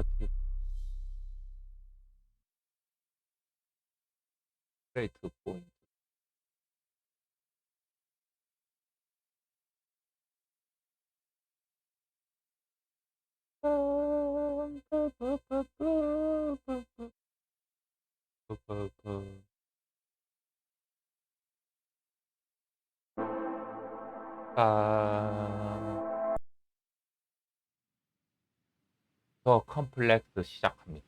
버티. 스트레이트 포인트. 더 컴플렉스 시작합니다.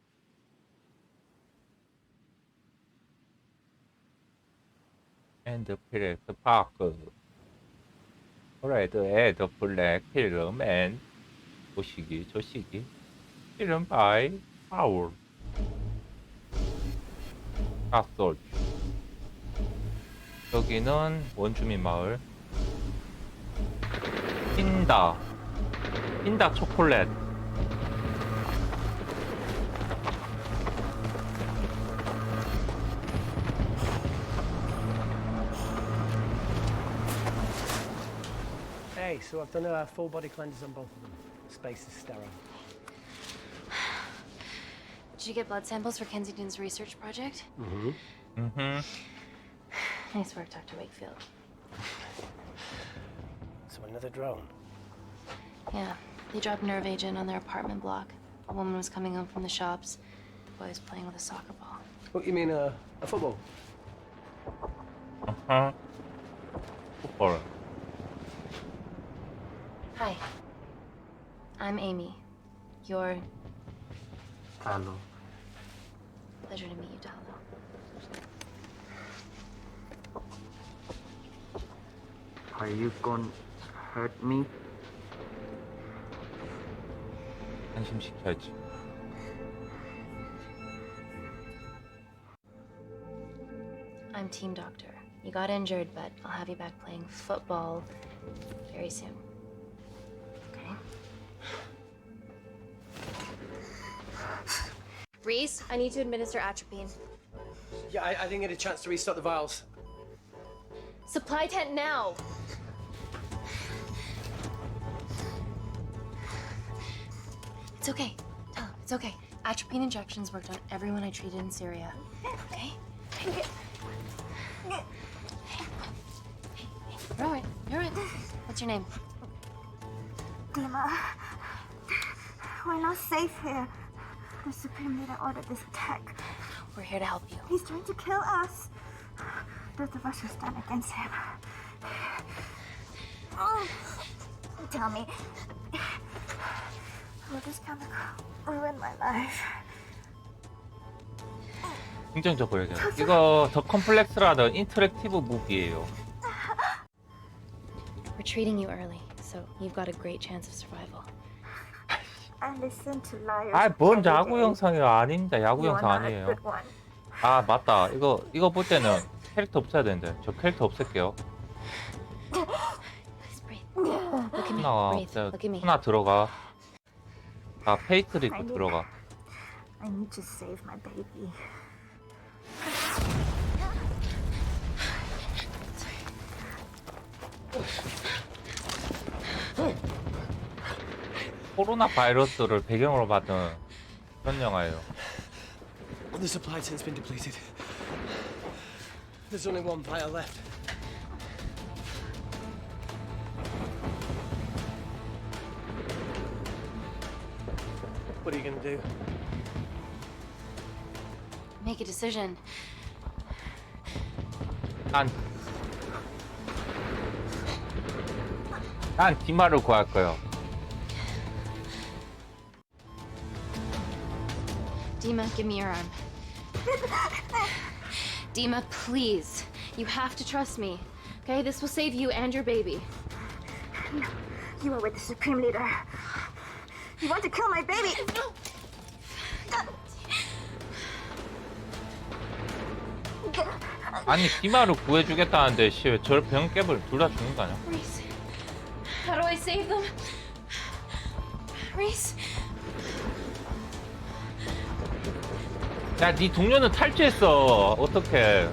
앤드 피렉스 파크 레드 에드 블랙 필름 앤 조시기 필름 바이 파울 가솔. 여기는 원주민 마을. 흰다 초콜릿. Hey, so I've done a full body cleanse on both of them. Space is sterile. Did you get blood samples for Kensington's research project? Mm-hmm. Nice work, Dr. Wakefield. So another drone. Yeah, they dropped nerve agent on their apartment block. A woman was coming home from the shops. The boy was playing with a soccer ball. What, you mean a football? football. Hi. I'm Amy. You're... Hello. Pleasure to meet you, Talo. Are you gonna hurt me? 안심시켜야지. I'm team doctor. You got injured, but I'll have you back playing football very soon. Okay? Reese, I need to administer atropine. Yeah, I didn't get a chance to restock the vials. Supply tent now! It's okay. Tell him, it's okay. Atropine injections worked on everyone I treated in Syria. Okay? You're alright. You're alright. What's your name? Dima, we're not safe here. The Supreme Leader ordered this attack. We're here to help you. He's trying to kill us. Those of us who stand against him. Oh, tell me, will this chemical ruin my life? 긍정적으로 얘기해요. 이거 더 컴플렉스라는 인터랙티브 무비예요. We're treating you early, so you've got a great chance of survival. I listen to liars. 아, 뭔 every 야구 day. 영상이야? 아닙니다. 야구 You are 영상 not a 아니에요. good one. 아, 맞다. 이거 볼 때는 캐릭터 없애야 되는데. 저 캐릭터 없앨게요. Please breathe. Look at me. 하나, Breathe. Look at me. 하나 들어가. 아, 페이트를 입고 들어가. I need to save my baby. 코로나 바이러스를 배경으로 받은 그런 영화예요. The supply tent's been depleted. There's only one vial left. What are you gonna do? Make a decision. 난 디마를 구할 거예요. Dima, give me your arm. Dima, please. You have to trust me. Okay? This will save you and your baby. You are with the Supreme Leader. You want to kill my baby? 아니, 디마를 구해주겠다는데 저 병깨을 둘 다 죽는 거 아니야? Reese, how do I save them? Reese, 야, 네 동료는 탈주했어. 어떡해.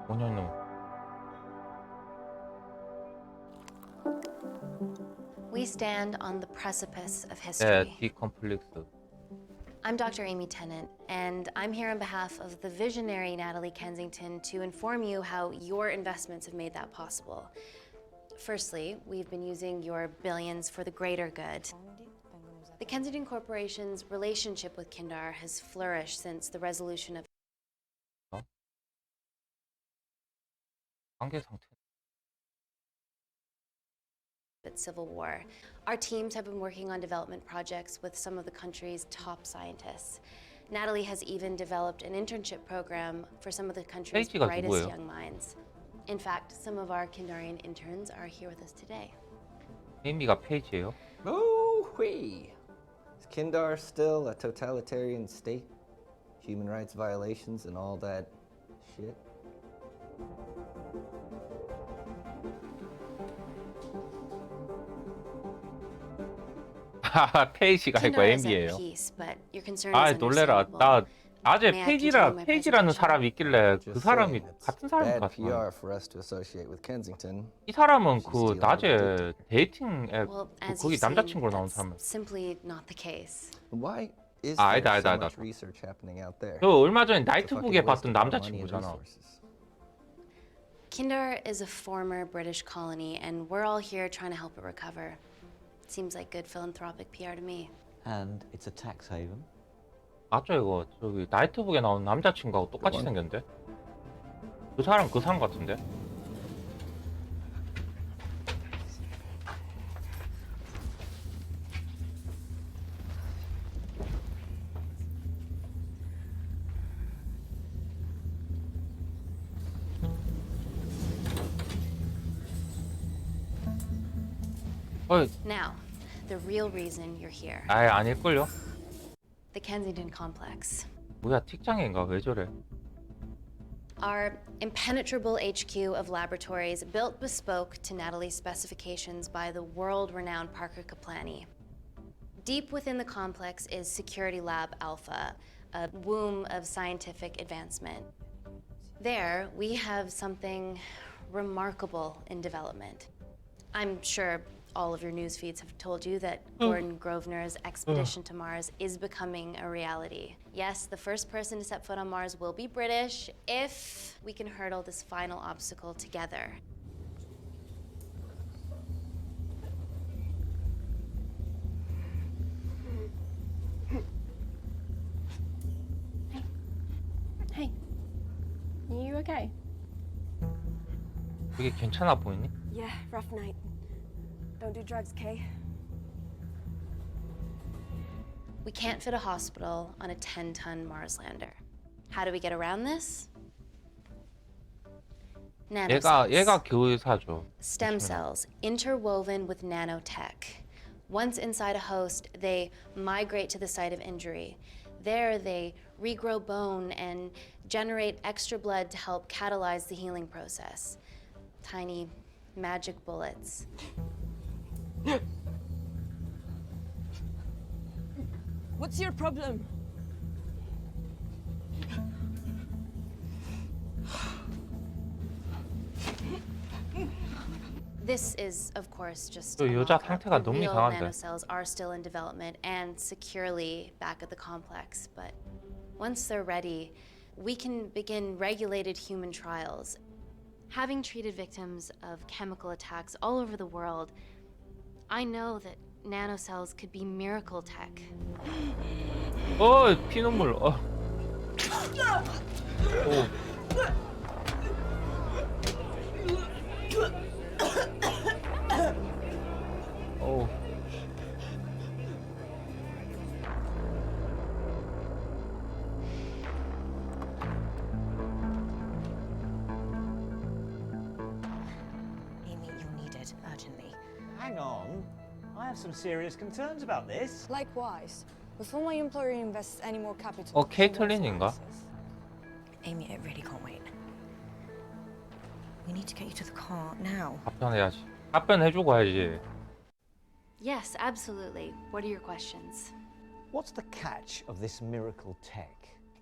5년 후. We stand on the precipice of 네, history. thecomplex. I'm Dr. Amy Tennant, and I'm here on behalf of the visionary Natalie Kensington to inform you how your investments have made that possible. Firstly, we've been using your billions for the greater good. The Kensington Corporation's relationship with Kindar has flourished since the resolution of 관계 상태. its civil war. Our teams have been working on development projects with some of the country's top scientists. Natalie has even developed an internship program for some of the country's 페이지가 brightest 누구예요? young minds. In fact, some of our Kindarian interns are here with us today. 게임이가 페이지예요? Oh-wee! Is Kindar still a totalitarian state? Human rights violations and all that shit? 하하, 페이지가 아니고 Kindar is at MB예요. peace, but your concern 아, is 놀래라. understandable. 나 아재 May I continue my 페이지라는 presentation? 사람이 있길래 그 Just 사람이 saying, it's 같은 사람인 bad 것 같아. PR for us to associate with Kensington. 이 사람은 She's 그 still 낮에 데이팅 앱 Well, 그 as 거기 you've seen, 남자친구로 나온 that's 사람. simply not the case. Why is 아, there 알다, so 알다. much research happening out there? 그 얼마 전에 It's a 나이트북에 fucking waste 봤던 of our money and 남자친구잖아. resources. Kindar is a former British colony, and we're all here trying to help it recover. Seems like good philanthropic PR to me. And it's a tax haven. 맞죠 이거 저기 나이트북에 나온 남자친구하고 똑같이 생겼는데? 그 사람 같은데? 어이, Now, the real reason you're here. 아예 아닐걸요? The Kensington Complex. 뭐야 틱장애인가 왜 저래? Our impenetrable HQ of laboratories built bespoke to Natalie's specifications by the world-renowned Parker Kaplani. Deep within the complex is Security Lab Alpha, a womb of scientific advancement. There, we have something remarkable in development. I'm sure all of your news feeds have told you that Gordon Grosvenor's expedition to Mars is becoming a reality. Yes, the first person to set foot on Mars will be British if we can hurdle this final obstacle together. Hey, are you okay? 이게 괜찮아 보이니? Yeah, rough night. Don't do drugs, Kay. We can't fit a hospital on a 10-ton Mars lander. How do we get around this? Nanocells. 얘가 교의사죠. Stem cells interwoven with nanotech. Once inside a host, they migrate to the site of injury. There, they regrow bone and generate extra blood to help catalyze the healing process. Tiny magic bullets. What's your problem? This is, of course, just 저 a 여자 mock-up. 상태가 The 너무 real 이상한데. nanocells are still in development and securely back at the complex. But once they're ready, we can begin regulated human trials. Having treated victims of chemical attacks all over the world, I know that nanocells could be miracle tech. 피눈물. 오. 오. Amy, you'll need it urgently. Hang on. I have some serious concerns about this. Likewise. Before my employer invests any more capital, 케이틀린인가? Amy, it really can't wait. We need to get you to the car now. 답변해야지. 답변해주고 가야지. Yes, absolutely. What are your questions? What's the catch of this miracle tech?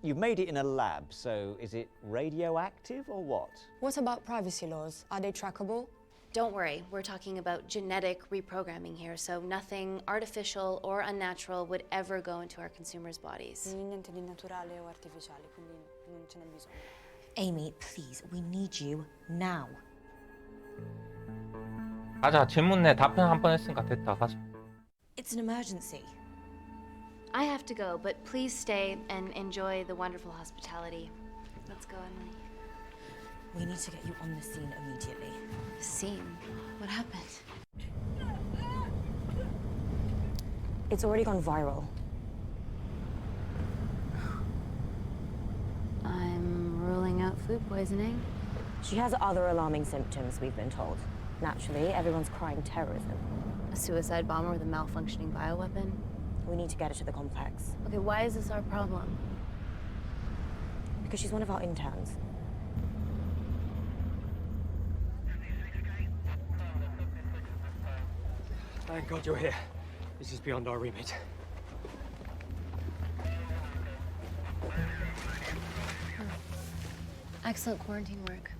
You've made it in a lab, so is it radioactive or what? What about privacy laws? Are they trackable? Don't worry, we're talking about genetic reprogramming here, so nothing artificial or unnatural would ever go into our consumers' bodies. Niente di naturale o artificiale, quindi non ce n'è bisogno. Amy, please, we need you now. 가자. 질문에 답변 한 번 했으니까 됐다. 가자. It's an emergency. I have to go, but please stay and enjoy the wonderful hospitality. Let's go, Emily. We need to get you on the scene immediately. Scene? What happened? It's already gone viral. I'm ruling out food poisoning. She has other alarming symptoms, we've been told. Naturally, everyone's crying terrorism. A suicide bomber with a malfunctioning bioweapon? We need to get her to the complex. Okay, why is this our problem? Because she's one of our interns. Thank God you're here. This is beyond our remit. Excellent quarantine work.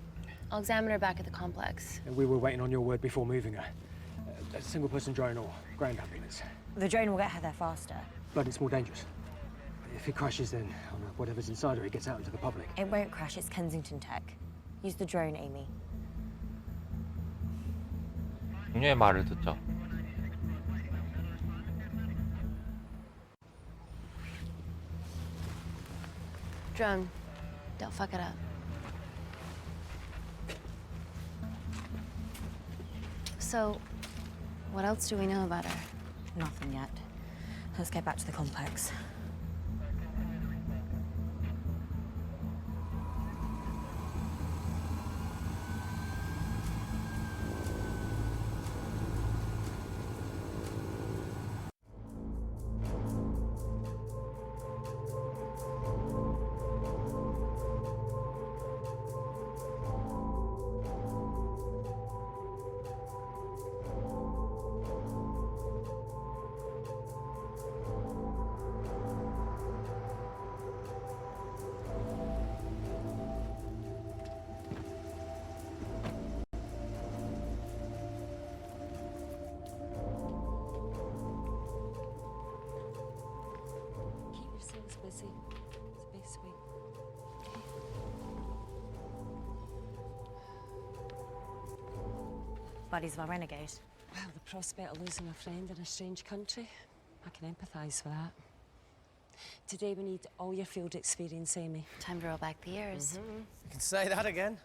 I'll examine her back at the complex. And we were waiting on your word before moving her. A single-person drone or ground ambulance. The drone will get her there faster. But it's more dangerous. If it crashes, then whatever's inside her, it gets out into the public. It won't crash, it's Kensington tech. Use the drone, Amy. 그녀의 말을 듣자. Drone, don't fuck it up. So, what else do we know about her? Nothing yet. Let's get back to the complex. Busy. It's a bit sweet. Buddies of our renegade. Well, the prospect of losing a friend in a strange country, I can empathise with that. Today we need all your field experience, Amy. Time to roll back the years. You can say that again.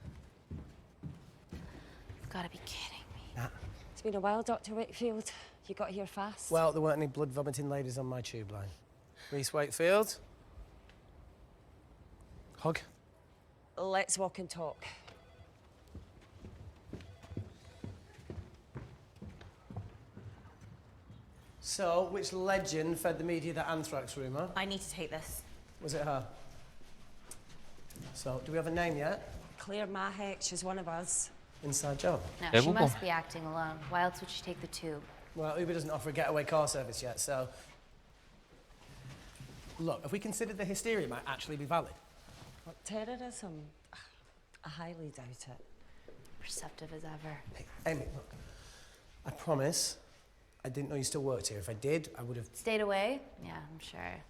You've got to be kidding me. It's been a while, Dr. Wakefield. You got here fast. Well, there weren't any blood-vomiting ladies on my tube line. Reese Wakefield. Hug. Let's walk and talk. So, which legend fed the media that anthrax rumour? I need to take this. Was it her? So, do we have a name yet? Claire Mahek, she's one of us. Inside job. No, Yeah, she we'll go. must be acting alone. Why else would she take the tube? Well, Uber doesn't offer a getaway car service yet, so... Look, if we considered the hysteria might actually be valid. What, terrorism? I highly doubt it. Perceptive as ever. Hey, Amy, look. I promise I didn't know you still worked here. If I did, I would have... Stayed away? Yeah, I'm sure.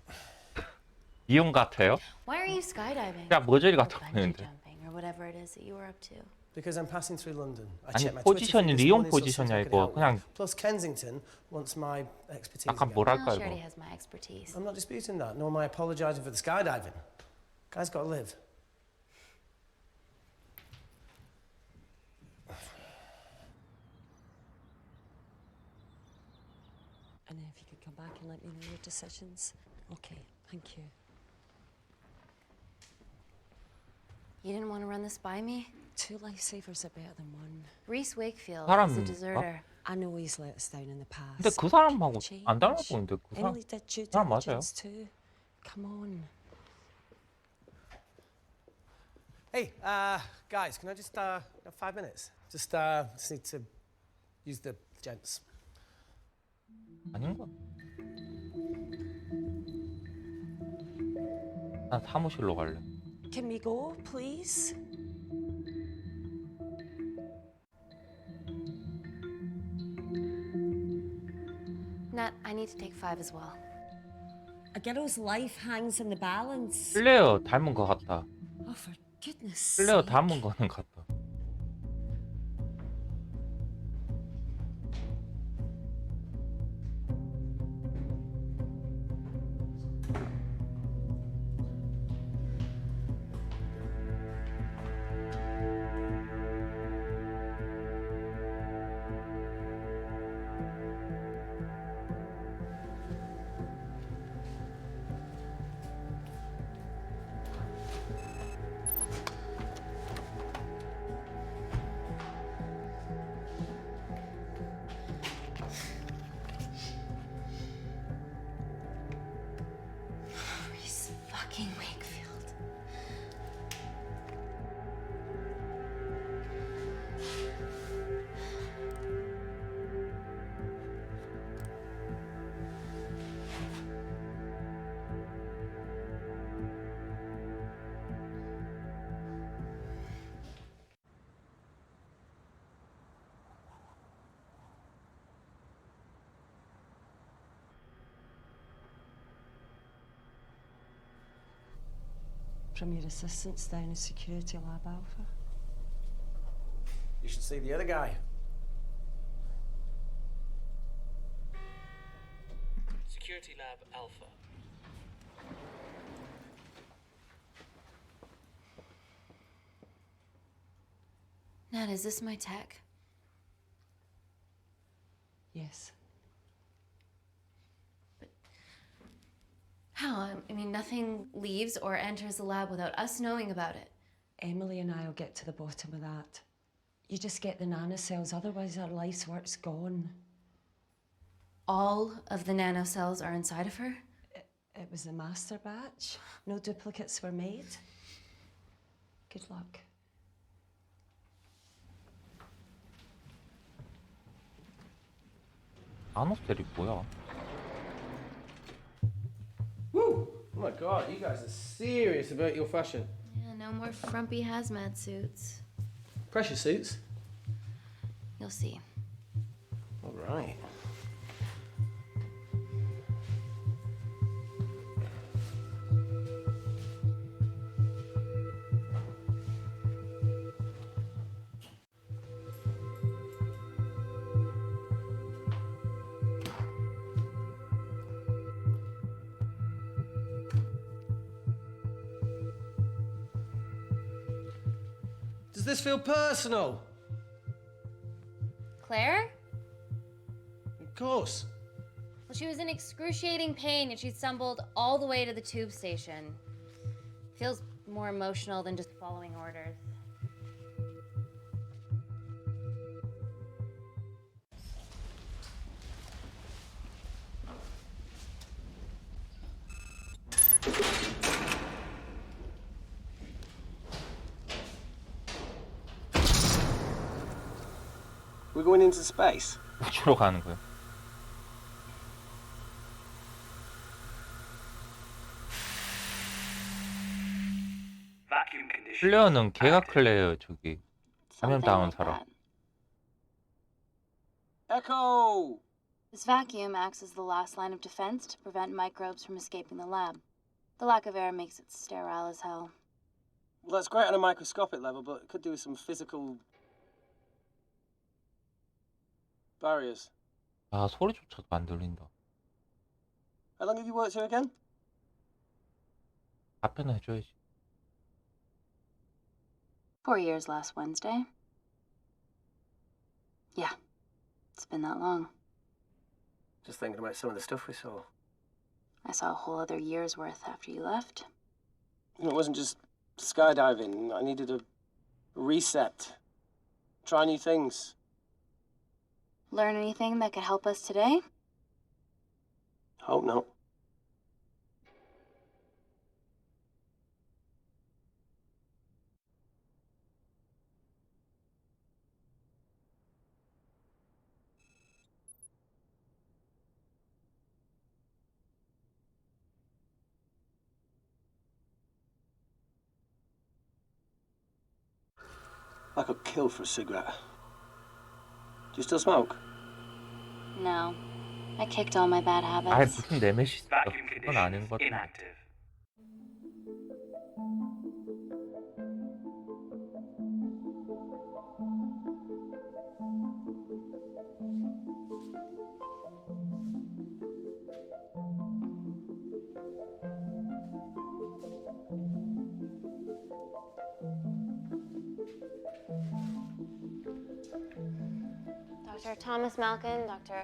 이용 같아요? Why are you skydiving? 야, 머저리 Or 같아 bungee 보이는데. jumping, or whatever it is that you were up to. Because I'm passing through London. I 아니, checked my Twitter 포지션이 feed this 리용 morning, so 포지션이 I could 아니고 help 그냥 you. Plus Kensington wants my expertise 약간 again. 뭐랄까 Well, she already 이거. has my expertise. I'm not disputing that, nor am I apologising for the skydiving. Guy's got to live. And if you could come back and let me know your decisions. Okay, thank you. You didn't want to run this by me? Two lifesavers are better than one. Reese Wakefield 사람 is a deserter. I know he's let us down in the past. 근데 그 사람하고 Change. 안 닮아 보이는데 그 사람. Emily did due 사람 맞아요. diligence too. Come on. Hey, guys, can I just, 5 minutes? Just need to use the gents. 아닌가? 난 사무실로 갈래. Can we go, please? Nat, I need to take 5 as well. A girl's life hangs in the balance. 클레어 닮은 것 같다. Oh, for goodness 클레어 sake. 닮은 거는 같다. Reese fucking Wakefield. From your assistants down in Security Lab Alpha. You should see the other guy. Security Lab Alpha. Nat, is this my tech? Yes. How? I mean, nothing leaves or enters the lab without us knowing about it. Emily and I'll get to the bottom of that. You just get the nanocells, otherwise our life's work's gone. All of the nanocells are inside of her? It was the master batch. No duplicates were made. Good luck. 나노셀이 뭐야? Woo! Oh my god, you guys are serious about your fashion. Yeah, no more frumpy hazmat suits. Pressure suits? You'll see. All right. Does this feel personal? Claire? Of course. Well, she was in excruciating pain and she stumbled all the way to the tube station. Feels more emotional than just following orders. We're going into space. 우주로 가는 거야. Vacuum condition. 클레어는 걔가 클레어 저기 Something 감염당한 like 사람. that. Echo! This vacuum acts as the last line of defense to prevent microbes from escaping the lab. The lack of air makes it sterile as hell. Well, that's great on a microscopic level, but it could do with some physical barriers. 아 소리조차도 안 들린다. How long have you worked here again? 답변을 해줘야지. 4 years last Wednesday. Yeah, it's been that long. Just thinking about some of the stuff we saw. I saw a whole other year's worth after you left. It wasn't just skydiving. I needed a reset. Try new things. Learn anything that could help us today? Hope not. killed for a cigarette. Do you still smoke? No. I kicked all my bad 아예 habits. 무슨 내메시 있어. Vacuum 그건 아닌 condition 것 같아. inactive. Dr. Thomas Malkin, Dr.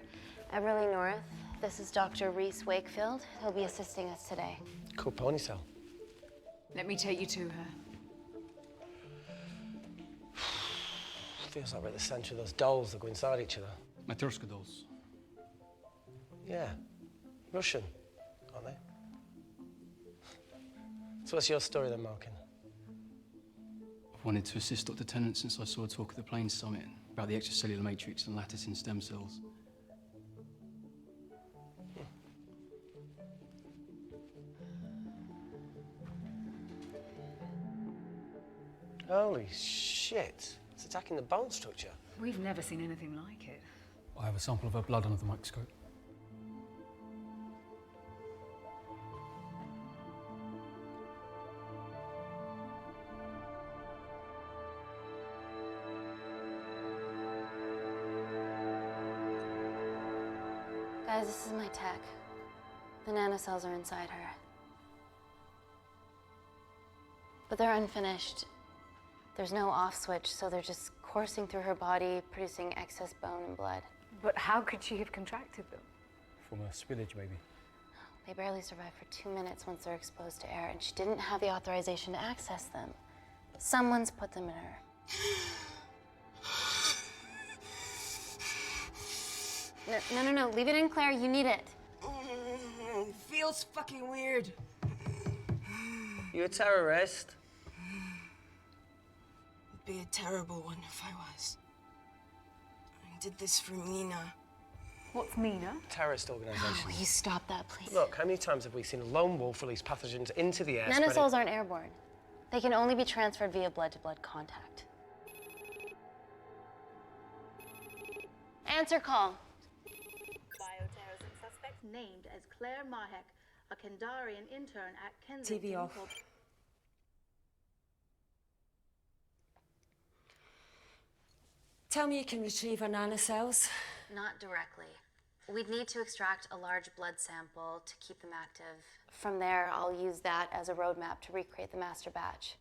Everly North. This is Dr. Reese Wakefield. He'll be assisting us today. Cool ponytail. Let me take you to her. Feels like we're at the centre of those dolls that go inside each other. Matryoshka dolls. Yeah. Russian, aren't they? So what's your story then, Malkin? I've wanted to assist Dr. Tennant since I saw a talk at the Plains Summit about the extracellular matrix and lattice in stem cells. Holy shit. It's attacking the bone structure. We've never seen anything like it. I have a sample of her blood under the microscope. Guys, this is my tech. The nanocells are inside her. But they're unfinished. There's no off switch, so they're just coursing through her body, producing excess bone and blood. But how could she have contracted them? From a spillage, maybe. They barely survive for 2 minutes once they're exposed to air, and she didn't have the authorization to access them. Someone's put them in her. No, leave it in, Claire. You need it. It feels fucking weird. You a terrorist? It'd be a terrible one if I was. I did this for Mina. What's Mina? Terrorist organisation. Will you stop that, please? Look, how many times have we seen a lone wolf release pathogens into the air? Nanocells aren't airborne. They can only be transferred via blood-to-blood contact. Answer call. Bioterrorism suspect named as Claire Mahek, a Kandarian intern at Kensington. TV off. Tell me you can retrieve her nanocells. Not directly. We'd need to extract a large blood sample to keep them active. From there, I'll use that as a roadmap to recreate the master batch.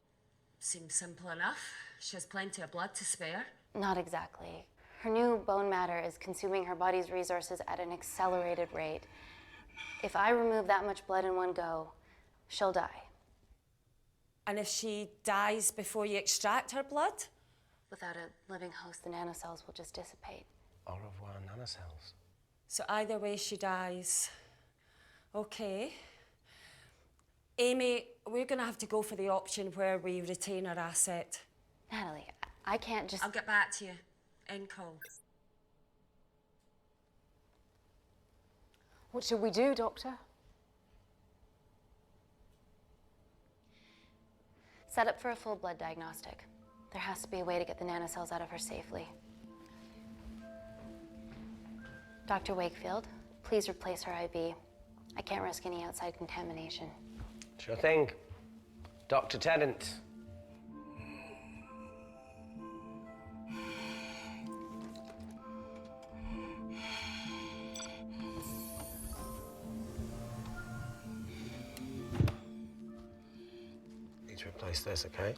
Seems simple enough. She has plenty of blood to spare. Not exactly. Her new bone matter is consuming her body's resources at an accelerated rate. If I remove that much blood in one go, she'll die. And if she dies before you extract her blood? Without a living host, the nanocells will just dissipate. Au revoir, nanocells. So either way she dies. Okay. Amy, we're gonna have to go for the option where we retain our asset. Natalie, I can't just... I'll get back to you. End call. What should we do, Doctor? Set up for a full blood diagnostic. There has to be a way to get the nanocells out of her safely. Dr. Wakefield, please replace her IV. I can't risk any outside contamination. Sure thing. Dr. Tennant. Need to replace this, okay?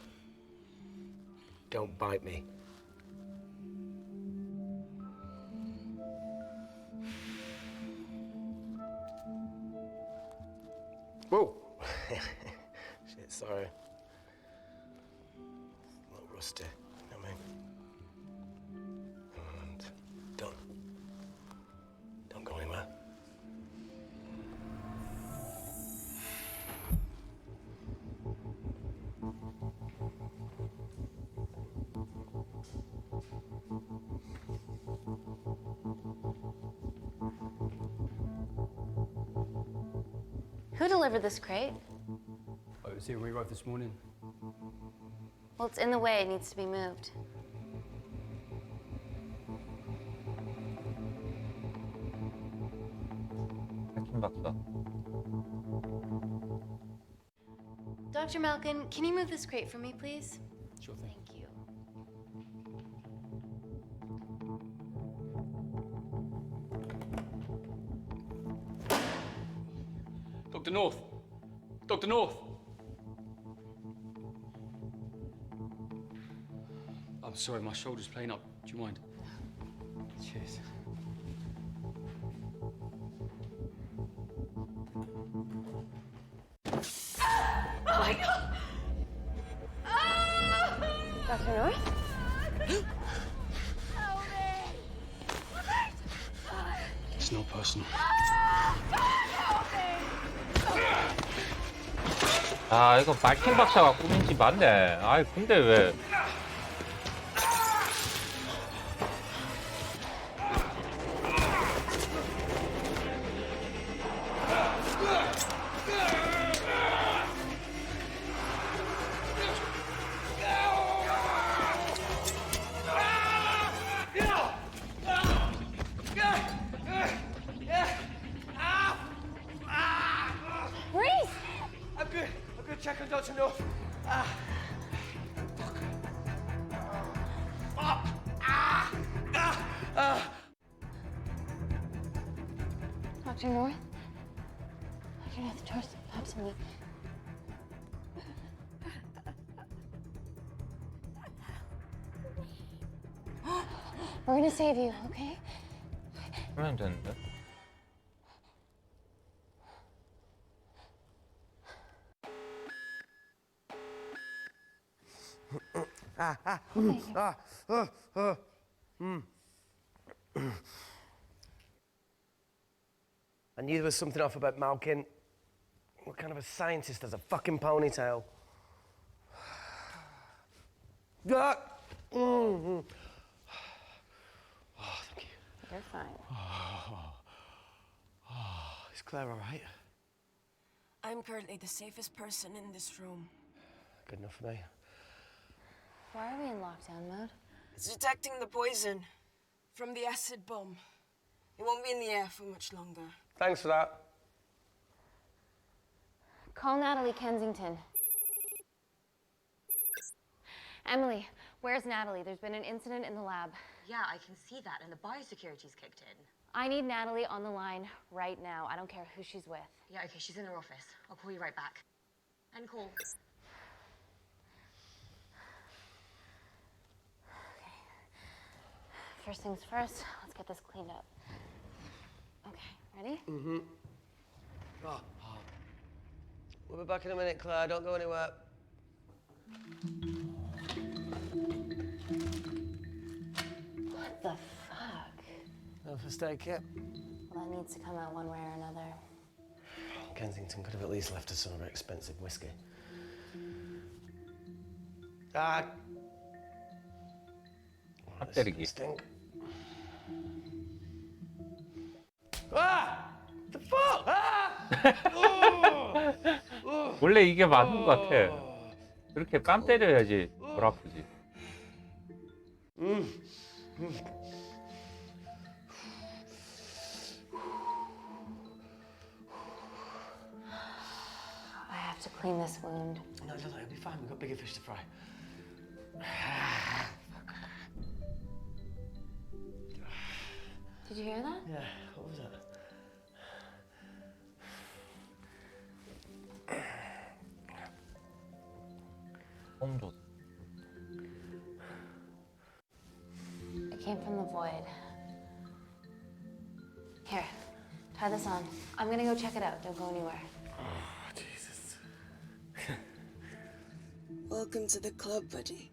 Don't bite me. Whoa! Shit, sorry. A little rusty, you know what I mean? And don't go anywhere. Who delivered this crate? Oh, it was here when we arrived this morning. Well, it's in the way. It needs to be moved. 마틴 박사. Dr. Malkin, can you move this crate for me, please? Sure thing. Thank you. Dr. North! Dr. North! I'm sorry, my shoulder's playing up. Do you mind? Cheers. Oh my God! Dr. North? It's not personal. 아, 이거 마틴 박사가 꾸민 집 맞네. 아이, 근데 왜? I'm good. Check on Dr. North. Dr. North? Dr. North, trust me. We're gonna save you, okay? 하면 되는데. I knew there was something off about Malkin. What kind of a scientist has a fucking ponytail? Oh, thank you. You're fine. Is Claire all right? I'm currently the safest person in this room. Good enough for me. Why are we in lockdown mode? It's detecting the poison from the acid bomb. It won't be in the air for much longer. Thanks for that. Call Natalie Kensington. Emily, where's Natalie? There's been an incident in the lab. Yeah, I can see that, and the biosecurity's kicked in. I need Natalie on the line right now. I don't care who she's with. Yeah, okay, she's in her office. I'll call you right back. End call. Okay. First things first, let's get this cleaned up. Okay, ready? Mm-hmm. Oh. We'll be back in a minute, Claire. Don't go anywhere. What the fuck? No first aid kit. Well, that needs to come out one way or another. Kensington could have at least left us some of her expensive whiskey. Ah. 때리기. Stink. Ah! The fuck! Ah! 원래 이게 맞는 것 같아. 그렇게 뺨 때려야지 덜 아프지. I have to clean this wound. No, it'll be fine. We've got bigger fish to fry. Did you hear that? Yeah, what was that? It came from the void. Here, try this on. I'm gonna go check it out. Don't go anywhere. Oh, Jesus. Welcome to the club, buddy.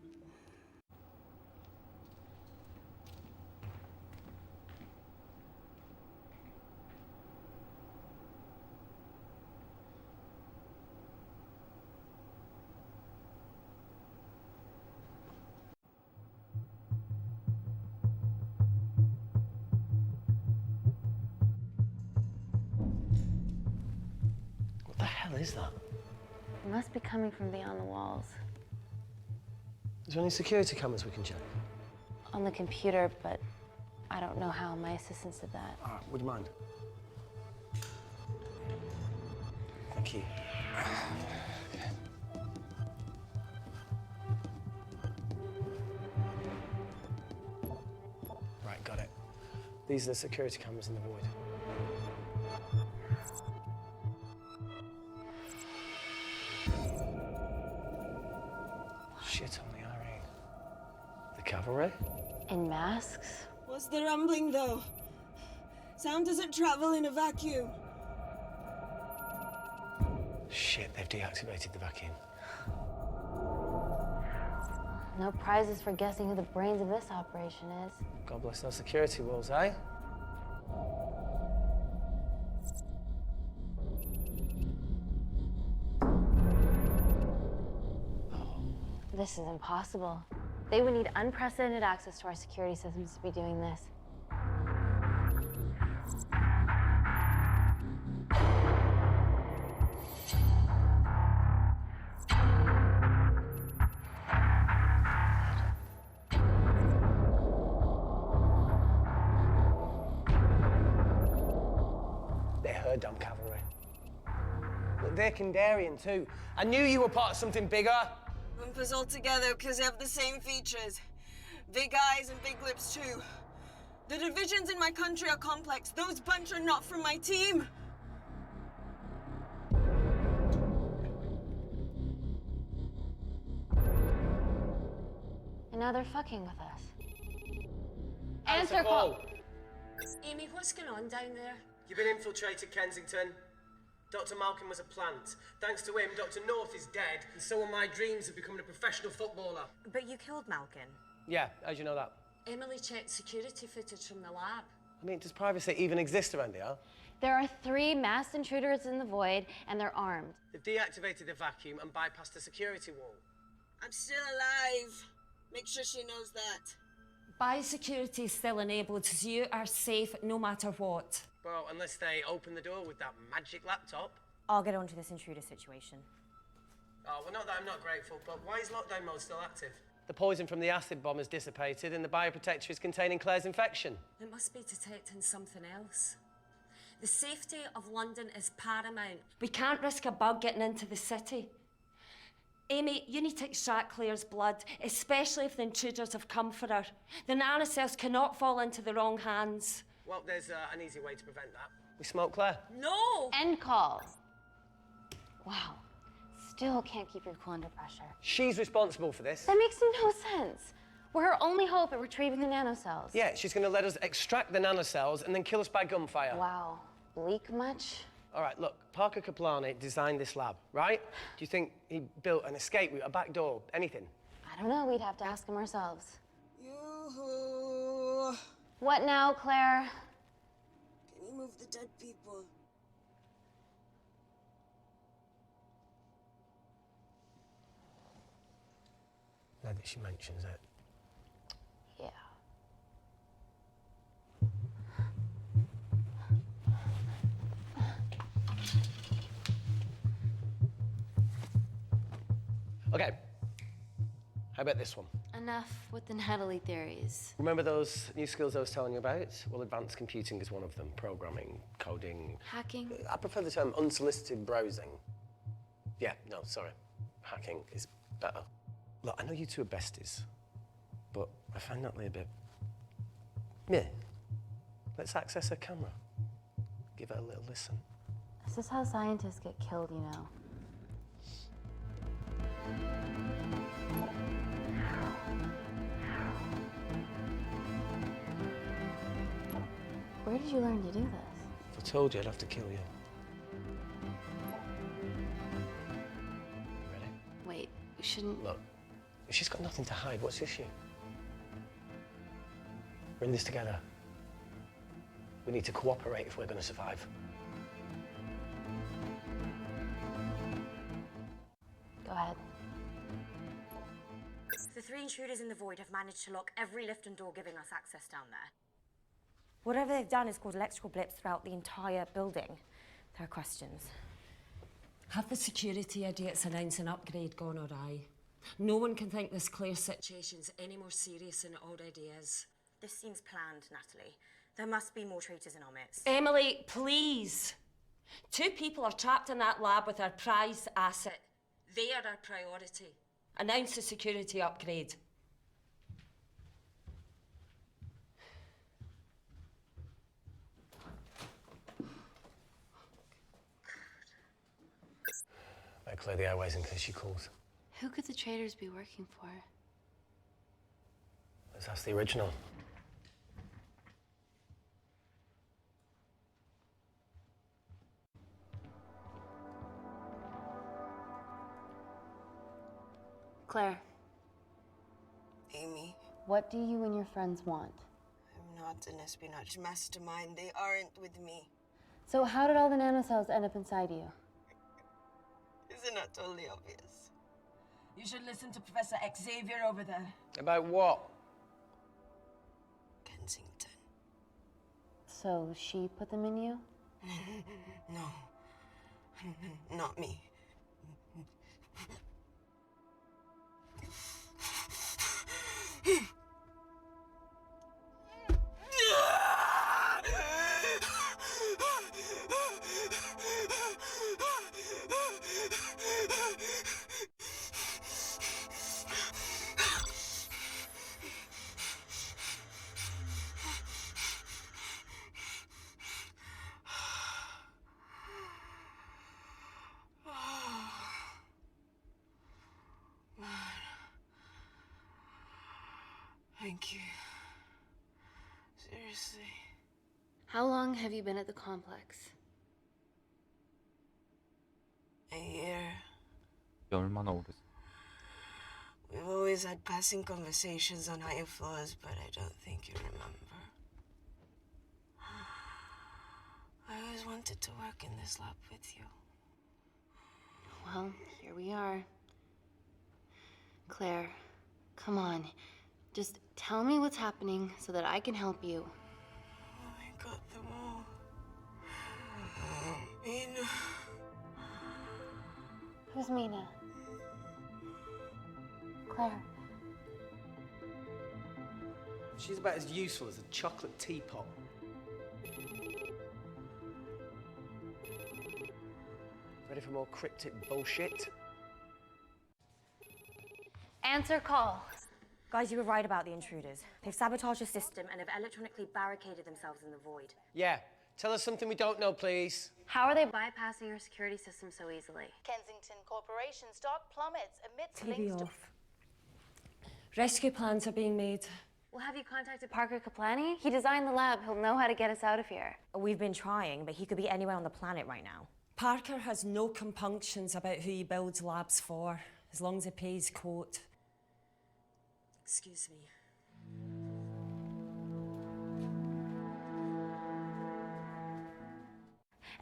What the hell is that? It must be coming from beyond the walls. Is there any security cameras we can check? On the computer, but I don't know how. My assistants did that. All right, would you mind? Thank you. Right, got it. These are the security cameras in the void. Shit on the RE. The cavalry? In masks? What's the rumbling, though? Sound doesn't travel in a vacuum. Shit, they've deactivated the vacuum. No prizes for guessing who the brains of this operation is. God bless those security walls, eh? This is impossible. They would need unprecedented access to our security systems to be doing this. They're her damn cavalry. Look, they're Kandarian too. I knew you were part of something bigger. Lump us all together because they have the same features. Big eyes and big lips too. The divisions in my country are complex. Those bunch are not from my team. And now they're fucking with us. Answer call. Amy, what's going on down there? You've been infiltrated, Kensington. Dr. Malcolm was a plant. Thanks to him, Dr. North is dead, and so are my dreams of becoming a professional footballer. But you killed Malkin. Yeah, how'd you know that? Emily checked security footage from the lab. I mean, does privacy even exist around here? There are 3 masked intruders in the void, and they're armed. They've deactivated the vacuum and bypassed the security wall. I'm still alive. Make sure she knows that. Biosecurity is still enabled, so you are safe no matter what. Well, unless they open the door with that magic laptop. I'll get onto this intruder situation. Oh, well, not that I'm not grateful, but why is lockdown mode still active? The poison from the acid bomb has dissipated and the bioprotector is containing Claire's infection. It must be detecting something else. The safety of London is paramount. We can't risk a bug getting into the city. Amy, you need to extract Claire's blood, especially if the intruders have come for her. The nanocells cannot fall into the wrong hands. Well, there's an easy way to prevent that. We smoke Claire. No! End call. Wow. Still can't keep your cool under pressure. She's responsible for this. That makes no sense. We're her only hope at retrieving the nanocells. Yeah, she's going to let us extract the nanocells and then kill us by gunfire. Wow. Bleak much? All right, look, Parker Kaplani designed this lab, right? Do you think he built an escape route, a back door, anything? I don't know. We'd have to ask him ourselves. Yoo-hoo. What now, Claire? Can you move the dead people? Now that she mentions it. Yeah. Okay. How about this one? Enough with the Natalie theories. Remember those new skills I was telling you about? Well, advanced computing is one of them. Programming, coding. Hacking? I prefer the term unsolicited browsing. Yeah, no, sorry. Hacking is better. Look, I know you two are besties, but I find Natalie a bit... meh. Let's access her camera. Give her a little listen. This is how scientists get killed, you know. Where did you learn to do this? If I told you, I'd have to kill you. Ready? Wait, we shouldn't... Look, she's got nothing to hide. What's the issue? We're in this together. We need to cooperate if we're going to survive. Go ahead. The 3 intruders in the void have managed to lock every lift and door giving us access down there. Whatever they've done has caused electrical blips throughout the entire building. There are questions. Have the security idiots announced an upgrade gone awry? No one can think this Claire situation's any more serious than it already is. This seems planned, Natalie. There must be more traitors in our midst. Emily, please. 2 people are trapped in that lab with our prized asset. They are our priority. Announce a security upgrade. Better clear the airways in case she calls. Who could the traitors be working for? Let's ask the original. Claire, Amy, what do you and your friends want? I'm not an espionage mastermind. They aren't with me. So how did all the nanocells end up inside you? Isn't that totally obvious? You should listen to Professor Xavier over there. About what? Kensington. So she put them in you? No. Not me. Thank you. Seriously. How long have you been at the complex? A year. 얼마나 오래? We've always had passing conversations on higher floors, but I don't think you remember. I always wanted to work in this lab with you. Well, here we are. Claire, come on. Just tell me what's happening so that I can help you. I got them all. Mina. Who's Mina? Claire. She's about as useful as a chocolate teapot. Ready for more cryptic bullshit? Answer call. Guys, you were right about the intruders. They've sabotaged the system And have electronically barricaded themselves in the void. Yeah. Tell us something we don't know, please. How are they bypassing our security system so easily? Kensington Corporation's stock plummets amidst TV links to off. Rescue plans are being made. Well, have you contacted Parker Kaplani? He designed the lab. He'll know how to get us out of here. We've been trying, but he could be anywhere on the planet right now. Parker has no compunctions about who he builds labs for, as long as he pays quote. Excuse me.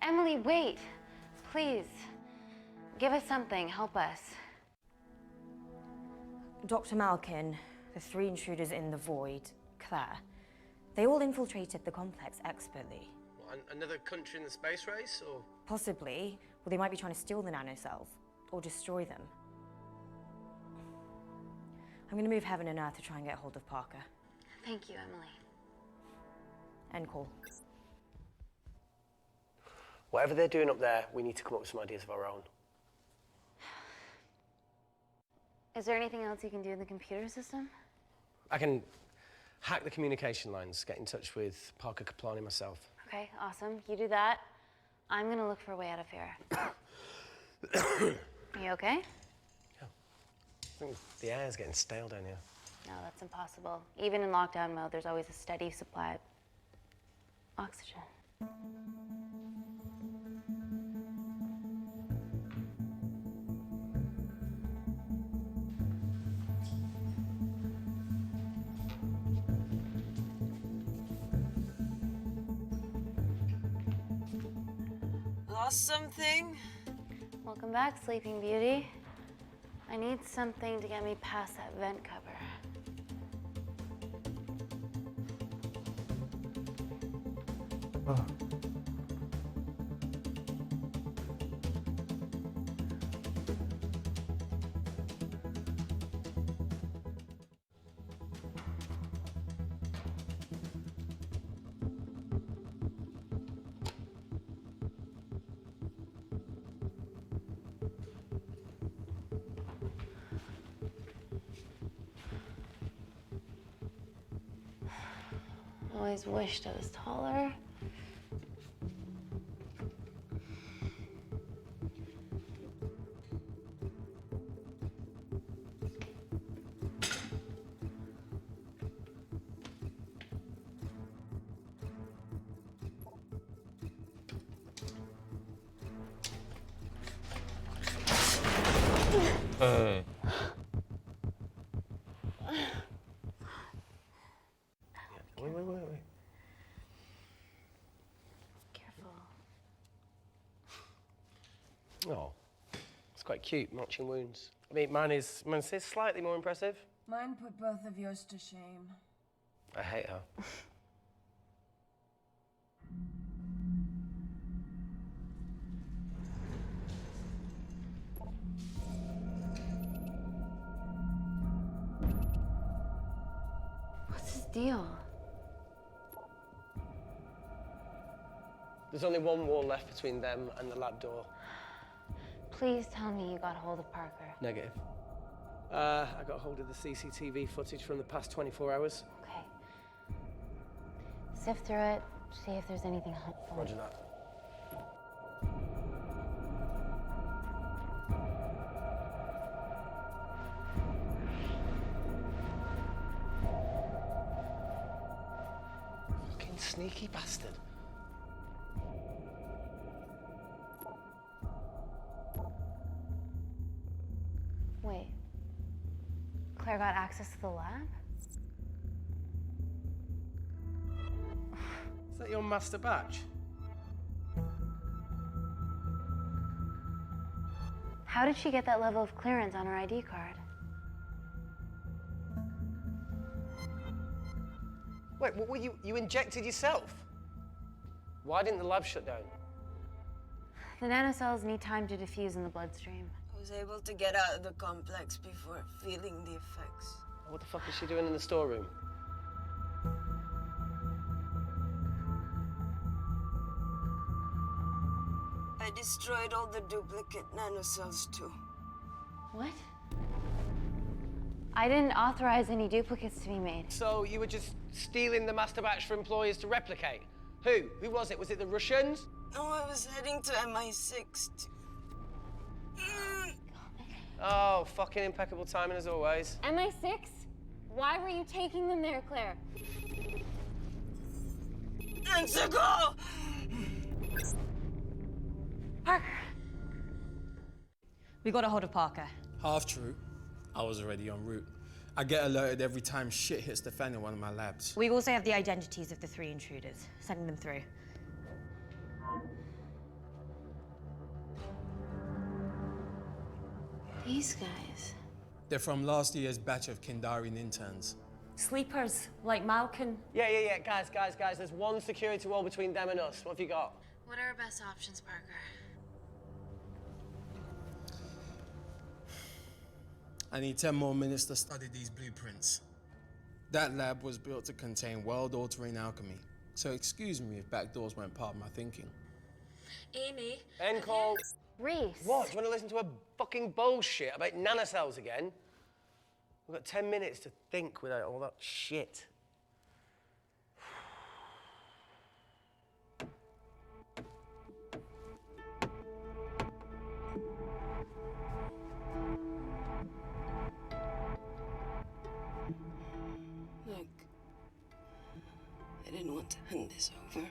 Emily, wait. Please. Give us something. Help us. Dr. Malkin, the 3 intruders in the void, Claire, they all infiltrated the complex expertly. What, another country in the space race, or? Possibly. Well, they might be trying to steal the nanocells or destroy them. I'm going to move heaven and earth to try and get hold of Parker. Thank you, Emily. End call. Whatever they're doing up there, we need to come up with some ideas of our own. Is there anything else you can do in the computer system? I can hack the communication lines, get in touch with Parker Kaplani myself. Okay, awesome. You do that. I'm gonna look for a way out of here. You okay? I think the air's getting stale down here. No, that's impossible. Even in lockdown mode, there's always a steady supply of oxygen. Lost something? Welcome back, Sleeping Beauty. I need something to get me past that vent cover. always wished I was taller. 에. Wait. Careful. Oh, it's quite cute, matching wounds. I mean, mine is slightly more impressive. Mine put both of yours to shame. I hate her. What's his deal? There's only one wall left between them and the lab door. Please tell me you got hold of Parker. Negative. I got hold of the CCTV footage from the past 24 hours. Okay. Sift through it, see if there's anything helpful. Roger that. Fucking sneaky bastard. Wait. Claire got access to the lab? Is that your master batch? How did she get that level of clearance on her ID card? Wait, what were you injected yourself? Why didn't the lab shut down? The nanocells need time to diffuse in the bloodstream. I was able to get out of the complex before feeling the effects. What the fuck is she doing in the storeroom? I destroyed all the duplicate nanocells too. What? I didn't authorize any duplicates to be made. So you were just stealing the master batch for employers to replicate? Who? Who was it? Was it the Russians? No, I was heading to MI6 Oh, fucking impeccable timing as always. MI6? Why were you taking them there, Claire? Let's go! Parker. We got a hold of Parker. Half true. I was already en route. I get alerted every time shit hits the fan in one of my labs. We also have the identities of the 3 intruders. Sending them through. These guys. They're from last year's batch of Kendarian interns. Sleepers, like Malkin. Yeah. Guys. There's one security wall between them and us. What have you got? What are our best options, Parker? I need 10 more minutes to study these blueprints. That lab was built to contain world-altering alchemy. So excuse me if backdoors weren't part of my thinking. Amy. End call. Reese. What? Do you want to listen to a fucking bullshit about nanocells again? We've got 10 minutes to think without all that shit. Look, I didn't want to hand this over.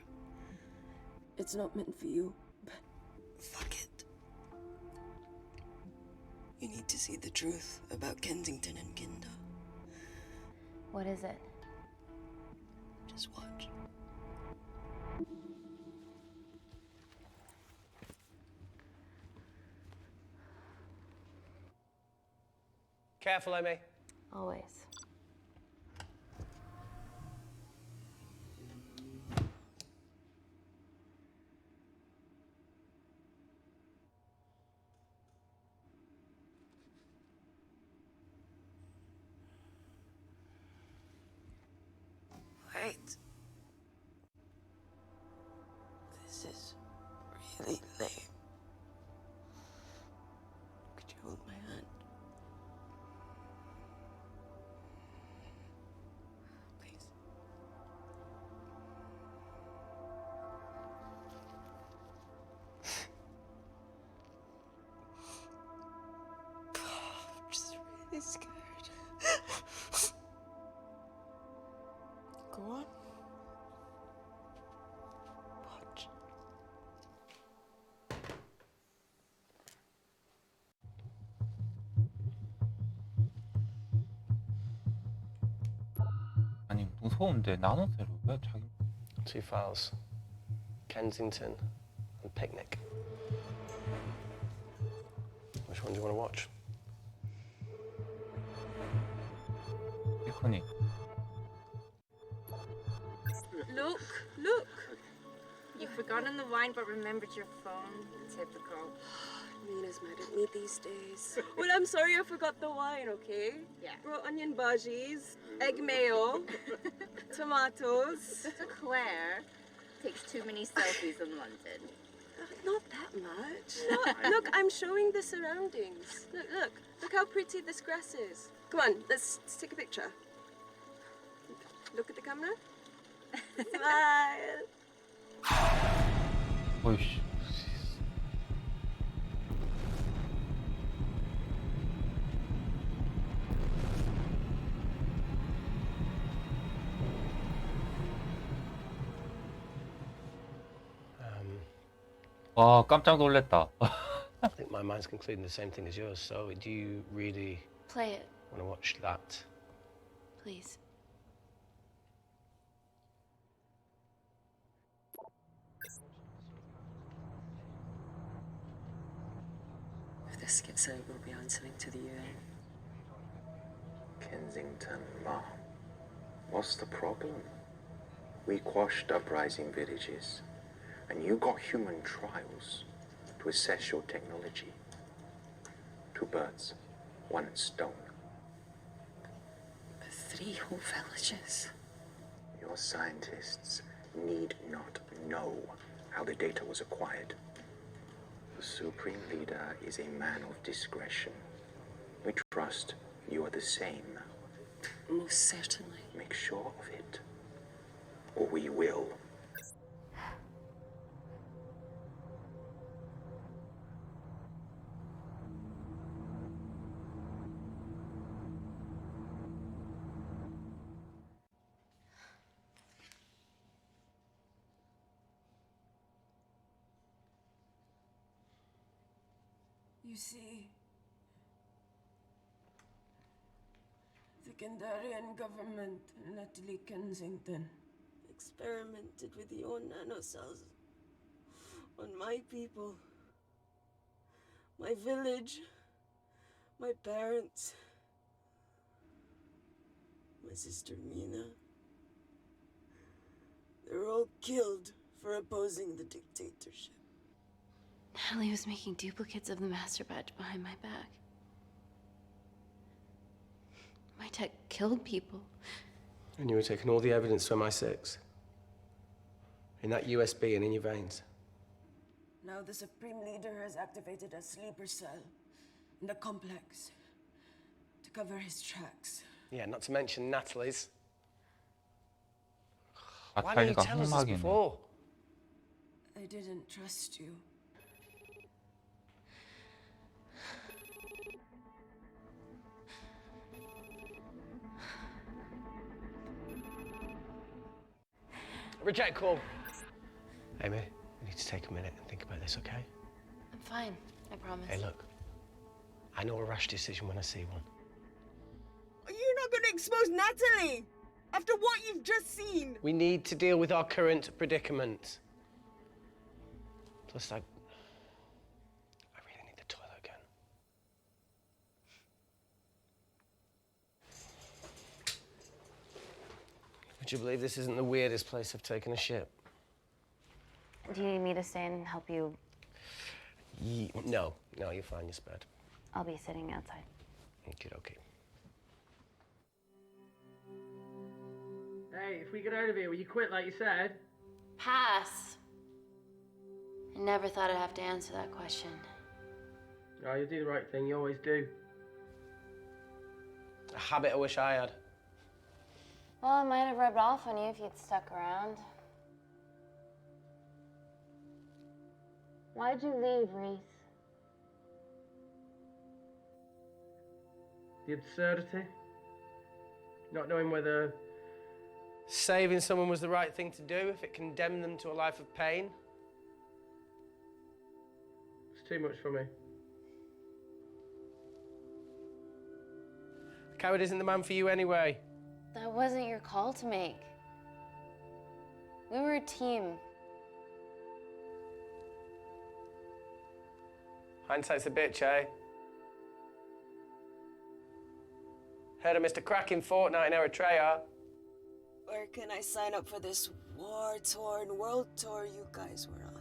It's not meant for you, but fuck it. You need to see the truth about Kensington and Kinda. What is it? Just watch. Careful, Amy. Always. Wait. This is really lame. Could you hold my hand? Please. scared. Go on. Watch. 아니 무서운데 나눠세로 왜 자기? Two files. Kensington and Picnic. Which one do you want to watch? 피크닉. Look, look. You've forgotten the wine but remembered your phone. Typical. Mina's mad at me these days. Well, I'm sorry I forgot the wine, okay? Yeah. Brought onion bhajis, egg mayo, tomatoes. Claire takes too many selfies in London. Not that much. Look, I'm showing the surroundings. Look how pretty this grass is. Come on, let's take a picture. Look at the camera. Smile. 어이씨. 와 깜짝 놀랐다. I think my mind's concluding the same thing as yours. So, do you really Play it, want to watch that? please. If this gets out, we'll be answering to the UN. Kensington, Ma. What's the problem? We quashed uprising villages, and you got human trials to assess your technology. 2 birds, 1 stone. 3 whole villages. Your scientists need not know how the data was acquired. The Supreme Leader is a man of discretion. We trust you are the same. Most certainly. Make sure of it, or we will. You see, the Kandarian government and Natalie Kensington experimented with your nanocells on my people, my village, my parents, my sister Mina. They were all killed for opposing the dictatorship. Natalie was making duplicates of the master badge behind my back. My tech killed people. And you were taking all the evidence to MI6? In that USB and in your veins? Now the Supreme Leader has activated a sleeper cell in the complex to cover his tracks. Yeah, not to mention Natalie's. Why didn't you 나탈리가 tell us this 흑막이네. before? I didn't trust you. Reject call. Amy, we need to take a minute and think about this, okay? I'm fine, I promise. Hey, look. I know a rash decision when I see one. You're not going to expose Natalie after what you've just seen. We need to deal with our current predicament. Plus, I really need the toilet again. Would you believe this isn't the weirdest place I've taken a ship? Do you need me to stay and help you? No, you're fine, you're spared. I'll be sitting outside. Okay. Hey, if we get out of here, will you quit like you said? Pass. I never thought I'd have to answer that question. Oh, you do the right thing, you always do. A habit I wish I had. Well, it might have rubbed off on you if you'd stuck around. Why'd you leave, Reese? The absurdity. Not knowing whether saving someone was the right thing to do if it condemned them to a life of pain. it's too much for me. A coward isn't the man for you anyway. That wasn't your call to make. We were a team. Hindsight's a bitch, eh? Heard of Mr. Cracking Fortnite in Eritrea. Where can I sign up for this war-torn world tour you guys were on?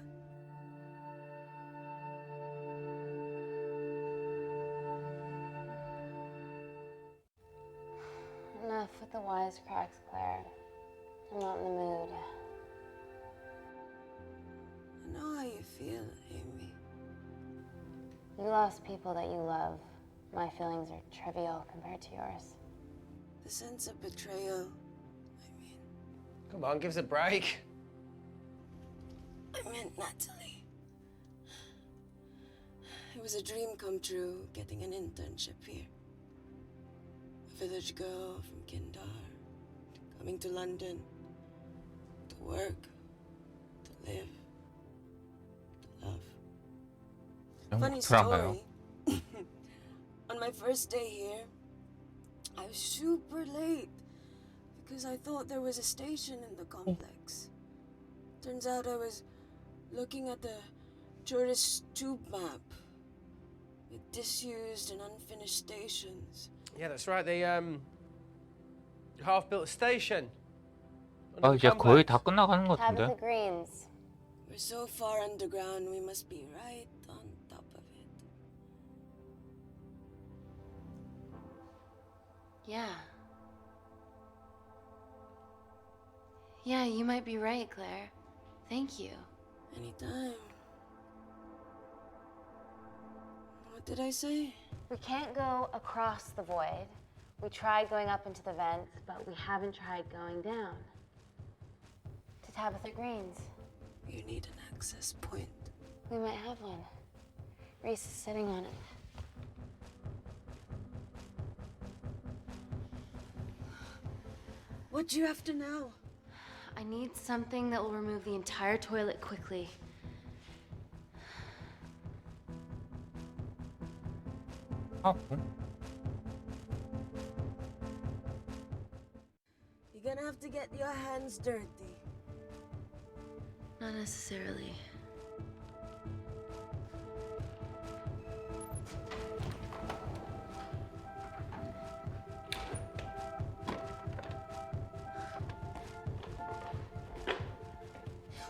Enough with the wisecracks, Claire. I'm not in the mood. I know how you feel, Amy. You lost people that you love. My feelings are trivial compared to yours. The sense of betrayal. Come on, give us a break. I meant Natalie. It was a dream come true, getting an internship here. A village girl from Kindar, coming to London, to work, to live, to love. Funny story. On my first day here, I was super late because I thought there was a station in the complex. Turns out I was looking at the tourist tube map with disused and unfinished stations. Yeah, that's right. They half-built station. 아, 이제 거의 다 끝나가는 것 같은데. Tabitha Greens. We're so far underground, we must be right on top of it. Yeah. Yeah, you might be right, Claire. Thank you. Anytime. What did I say? We can't go across the void. We tried going up into the vents, but we haven't tried going down. To Tabitha Greens. You need an access point. We might have one. Reese is sitting on it. What do you have to know? I need something that will remove the entire toilet quickly. 아, You're gonna have to get your hands dirty. Not necessarily.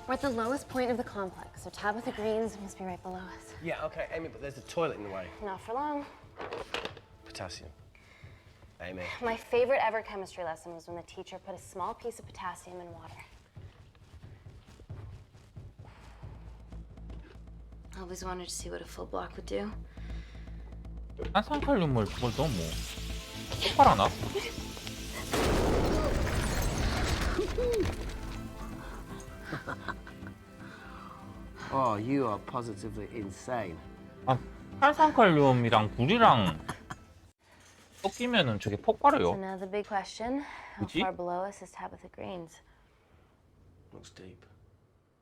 We're at the lowest point of the complex, so Tabitha Greens must be right below us. Yeah, okay, Amy, but there's a toilet in the way. Not for long. Potassium. Amy. My favorite ever chemistry lesson was when the teacher put a small piece of potassium in water. I always wanted to see what a full block would do. 탄산칼륨을 그걸 너무 똑바라나? Oh, you are positively insane. 아, 탄산칼륨이랑 불이랑 섞이면은 저게 폭발해요. So now the big question, how 그치? far below us is Tabitha Greens? Looks deep.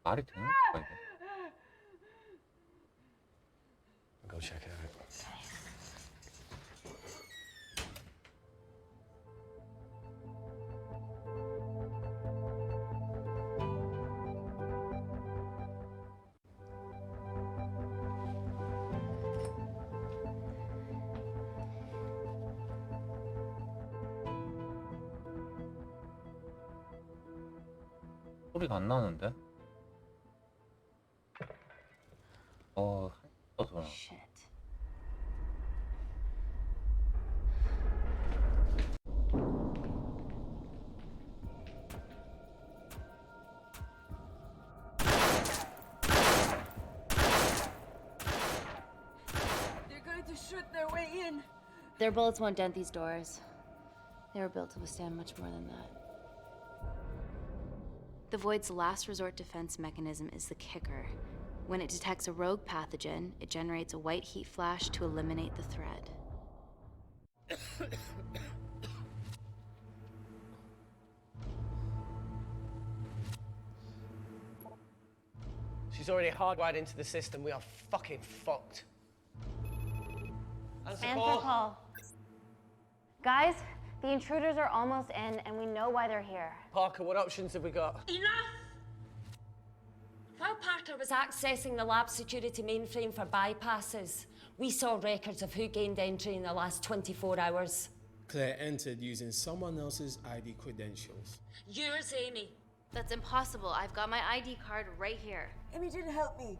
말이 되는 거야, 이거. I'll go check it out. 소리가 안 나는데? 떠서. Shit. They're going to shoot their way in. Their bullets won't dent these doors. They were built to withstand much more than that. The Void's last resort defense mechanism is the kicker. When it detects a rogue pathogen, it generates a white heat flash to eliminate the threat. She's already hardwired into the system. We are fucking fucked. Answer call. Guys, the intruders are almost in, and we know why they're here. Parker, what options have we got? Enough! While Parker was accessing the lab security mainframe for bypasses, we saw records of who gained entry in the last 24 hours. Claire entered using someone else's ID credentials. Yours, Amy. That's impossible. I've got my ID card right here. Amy didn't help me.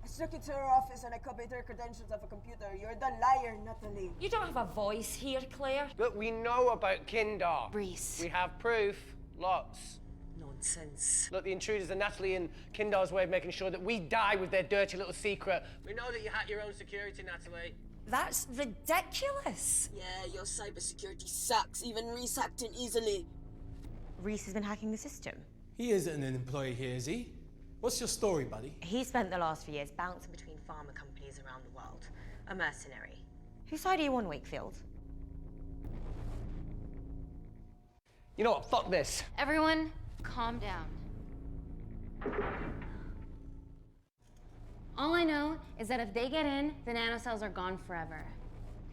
I snuck into her office and I copied her credentials off a computer. You're the liar, Natalie. You don't have a voice here, Claire. But we know about Kindar. Reese. We have proof. Lots. Nonsense. Look, the intruders are Natalie and Kindar's way of making sure that we die with their dirty little secret. We know that you hack your own security, Natalie. That's ridiculous. Yeah, your cybersecurity sucks. Even Reese hacked in easily. Reese has been hacking the system. He isn't an employee here, is he? What's your story, buddy? He spent the last few years bouncing Between pharma companies around the world. A mercenary. Whose side are you on, Wakefield? You know what? Fuck this. Everyone, calm down. All I know is that if they get in, the nanocells are gone forever.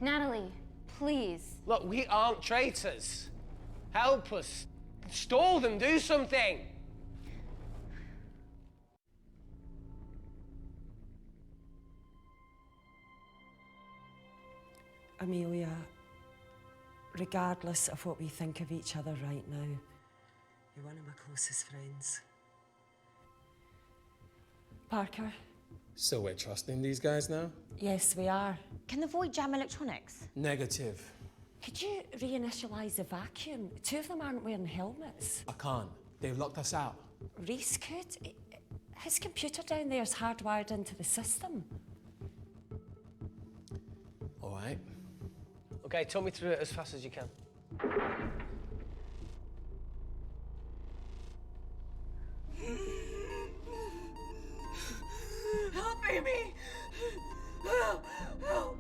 Natalie, please. Look, we aren't traitors. Help us. Stall them. Do something. Amelia, regardless of what we think of each other right now, you're one of my closest friends. Parker? So we're trusting these guys now? Yes, we are. Can the void jam electronics? Negative. Could you reinitialize the vacuum? Two of them aren't wearing helmets. I can't. They've locked us out. Reese could. His computer down there is hardwired into the system. All right. Okay, talk me through it as fast as you can. Help, Amy! Help! Help!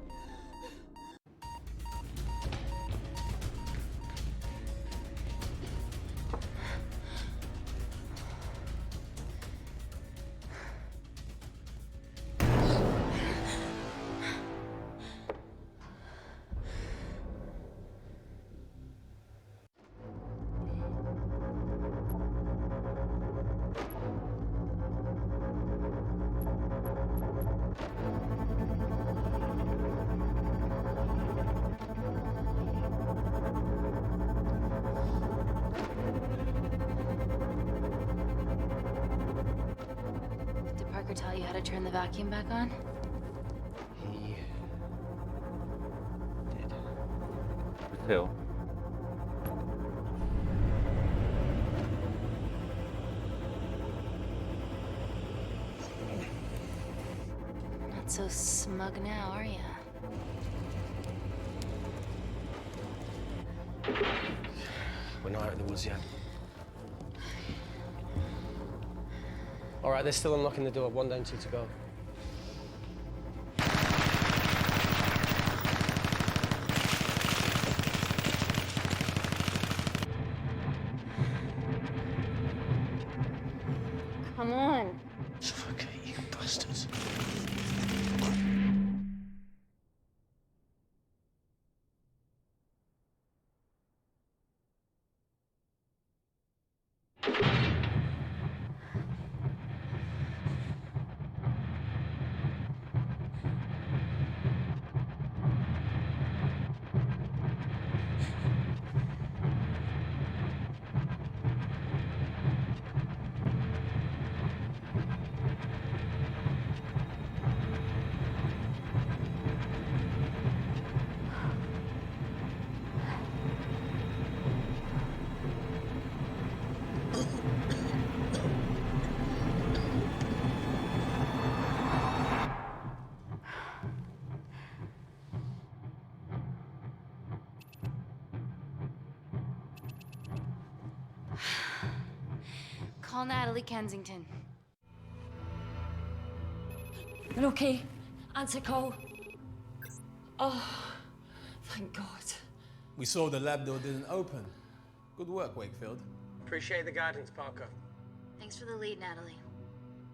Did Parker tell you how to turn the vacuum back on? He did. 글쎄요. Not so smug now, are you? We're not out of the woods yet. All right, they're still unlocking the door. 1 down, 2 to go. Come on. Suffocate, you bastards. Call Natalie Kensington. You're okay. Answer call. Oh, thank God. We saw the lab door didn't open. Good work, Wakefield. Appreciate the guidance, Parker. Thanks for the lead, Natalie.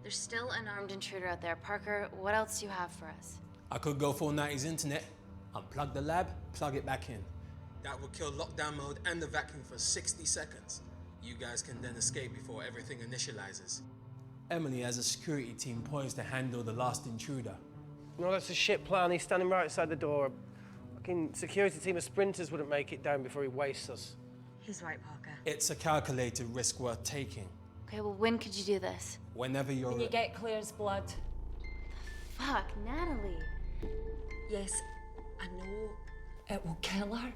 There's still an armed intruder out there. Parker, what else do you have for us? I could go full 90s internet, unplug the lab, plug it back in. That would kill lockdown mode and the vacuum for 60 seconds. You guys can then escape before everything initializes. Emily has a security team poised to handle the last intruder. No, that's a shit plan. He's standing right outside the door. A fucking security team of sprinters wouldn't make it down before he wastes us. He's right, Parker. It's a calculated risk worth taking. Okay, well, when could you do this? Whenever you're... When you get Claire's blood. Fuck, Natalie. Yes, I know it will kill her,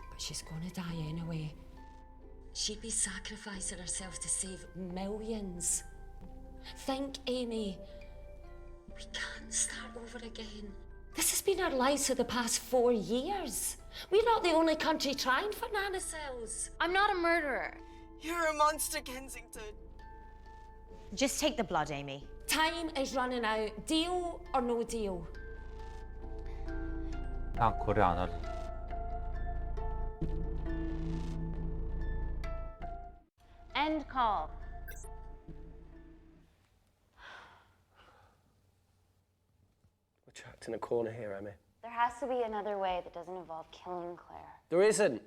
but she's gonna die anyway. She'd be sacrificing herself to save millions. Think, Amy. We can't start over again. This has been our lives for the past 4 years. We're not the only country trying for nanocells. I'm not a murderer. You're a monster, Kensington. Just take the blood, Amy. Time is running out. Deal or no deal? 난 거래 안 하지. End call. We're trapped in a corner here, Emmy. There has to be another way that doesn't involve killing Claire. There isn't.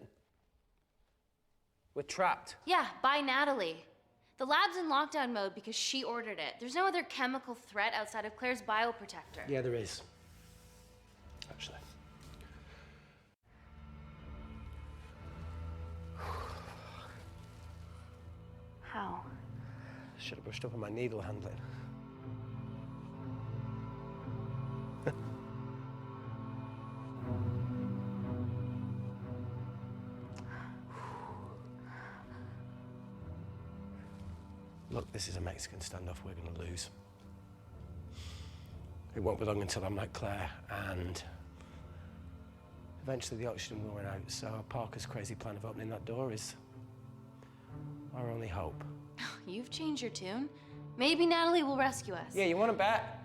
We're trapped. Yeah, by Natalie. The lab's in lockdown mode because she ordered it. There's no other chemical threat outside of Claire's bioprotector. Yeah, there is. Actually. How? Should have brushed up on my needle handling. Look, this is a Mexican standoff we're going to lose. It won't be long until I'm like Claire, and eventually the oxygen will run out, so Parker's crazy plan of opening that door is our only hope. You've changed your tune. Maybe Natalie will rescue us. Yeah, you want to bet?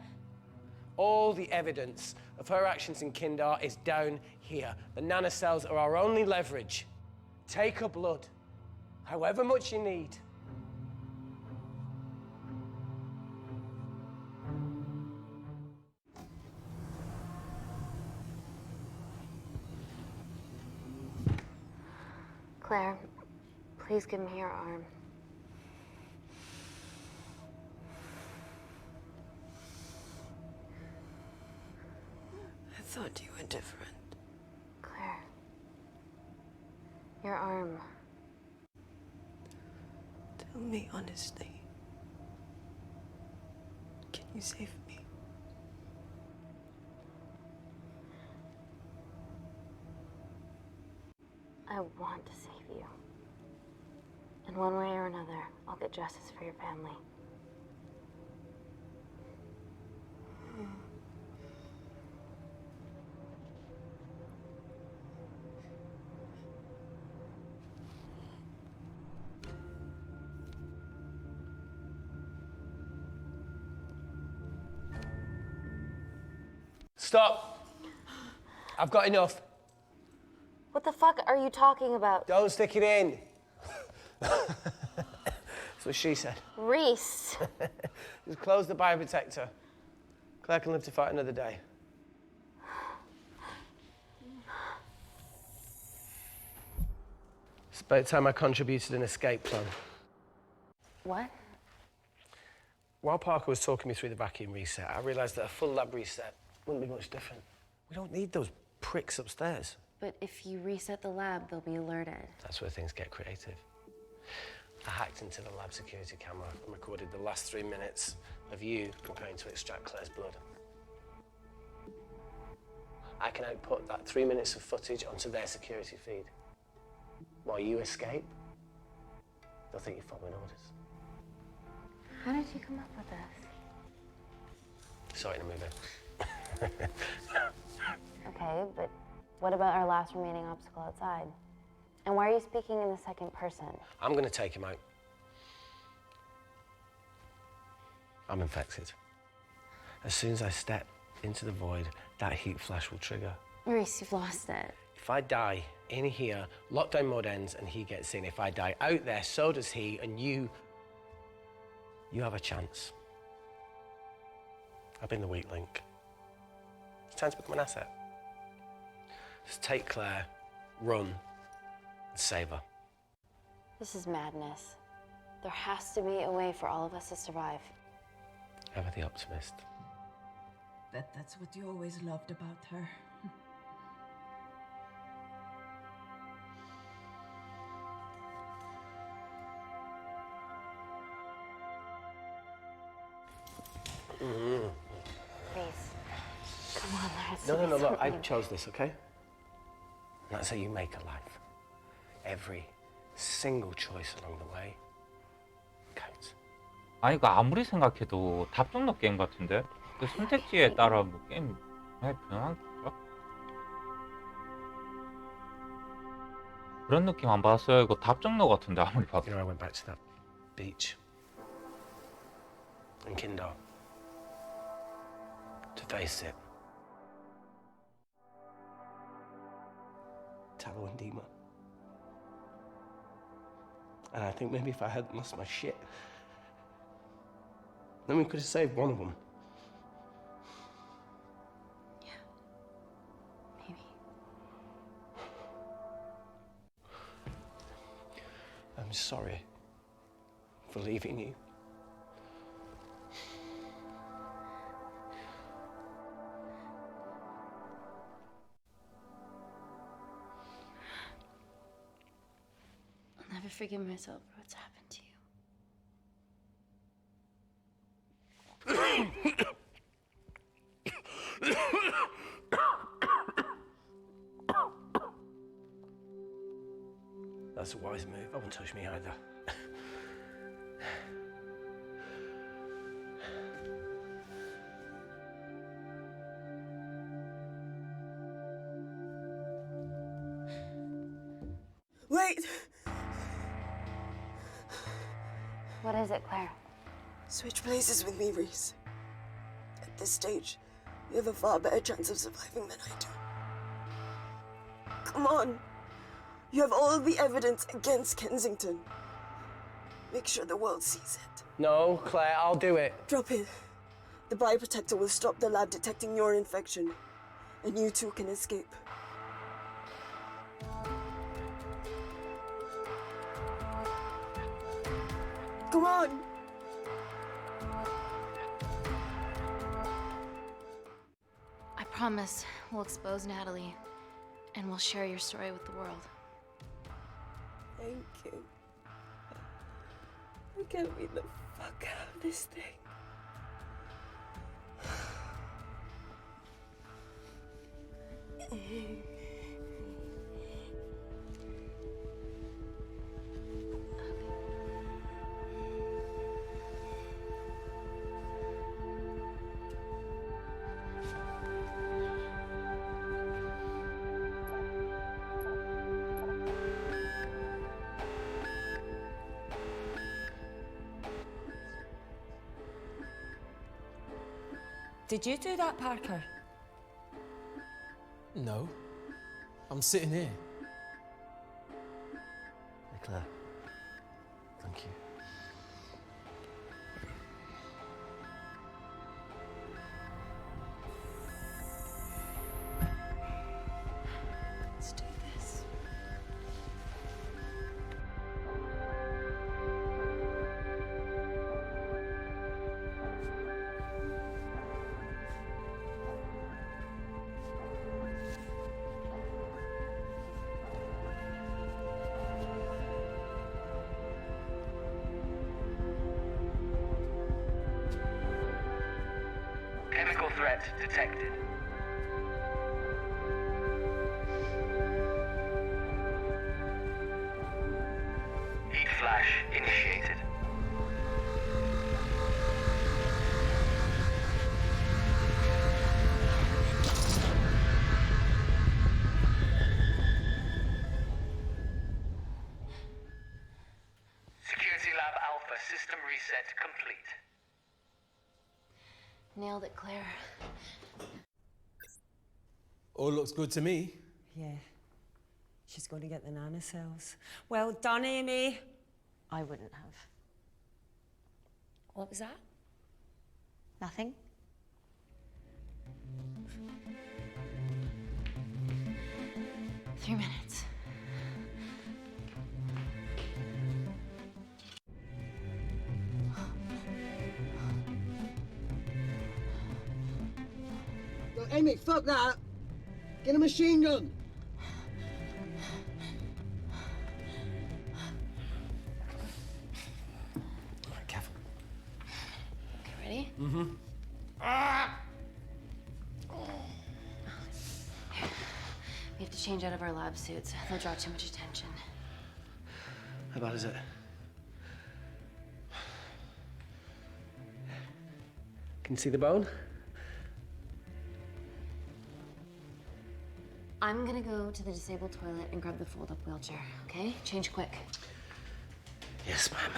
All the evidence of her actions in Kindar is down here. The nanocells are our only leverage. Take her blood, however much you need. Claire, please give me your arm. I thought you were different. Claire. Your arm. Tell me honestly. Can you save me? I want to save you. In one way or another, I'll get justice for your family. Stop. I've got enough. What the fuck are you talking about? Don't stick it in. That's what she said. Reese. Just close the bioprotector. Claire can live to fight another day. It's about time I contributed an escape plan. What? While Parker was talking me through the vacuum reset, I realised that a full lab reset wouldn't be much different. We don't need those pricks upstairs. But if you reset the lab, they'll be alerted. That's where things get creative. I hacked into the lab security camera and recorded the last 3 minutes of you preparing to extract Claire's blood. I can output that 3 minutes of footage onto their security feed. While you escape, they'll think you're following orders. How did you come up with this? Sorry to move in. Okay, but what about our last remaining obstacle outside? And why are you speaking in the second person? I'm going to take him out. I'm infected. As soon as I step into the void, that heat flash will trigger. Reese, you've lost it. If If I die in here, lockdown mode ends and he gets in. If I die out there, so does he, and you have a chance. I've been the weak link. It's time to become an asset. Just take Claire, run, and save her. This is madness. There has to be a way for all of us to survive. Ever the optimist. Bet that's what you always loved about her. Please. Come on, there has to No, be look, I something. chose this, okay? And that's how you make a life. Every single choice along the way counts. 아니 이거 아무리 생각해도 답정너 게임 같은데? 그 선택지에 따라 뭐 게임 변한 건가? 그런 느낌 안 받았어요. 이거 답정너 같은데 아무리 봐도. You know, I went back to that beach in Kindar to face it. Tallow and Dima. And I think maybe if I hadn't lost my shit, then we could have saved one of them. Maybe. I'm sorry for leaving you. I'll never forgive myself for what's happened to you. That's a wise move. I won't touch me either. Wait! What is it, Claire? Switch places with me, Reese. At this stage, you have a far better chance of surviving than I do. Come on. You have all the evidence against Kensington. Make sure the world sees it. No, Claire, I'll do it. Drop it. The bioprotector will stop the lab detecting your infection, and you two can escape. Come on! I promise we'll expose Natalie, and we'll share your story with the world. Thank you. Get me the fuck out of this thing. Did you do that, Parker? No. I'm sitting here. Hey, Claire. Thank you. Let's do this. Chemical threat detected. Heat flash initiated. Security Lab Alpha system reset complete. Nailed it, Claire. All looks good to me. Yeah, She's going to get the nanocells. Well done, Amy. I wouldn't have. What was that? Nothing? Three minutes. Look, Amy, fuck that! Get a machine gun! Alright, careful. Okay, ready? Mm-hmm. We have to change out of our lab suits. They'll draw too much attention. How bad is it? Can you see the bone? I'm gonna go to the disabled toilet and grab the fold-up wheelchair, okay? Change quick. Yes, ma'am.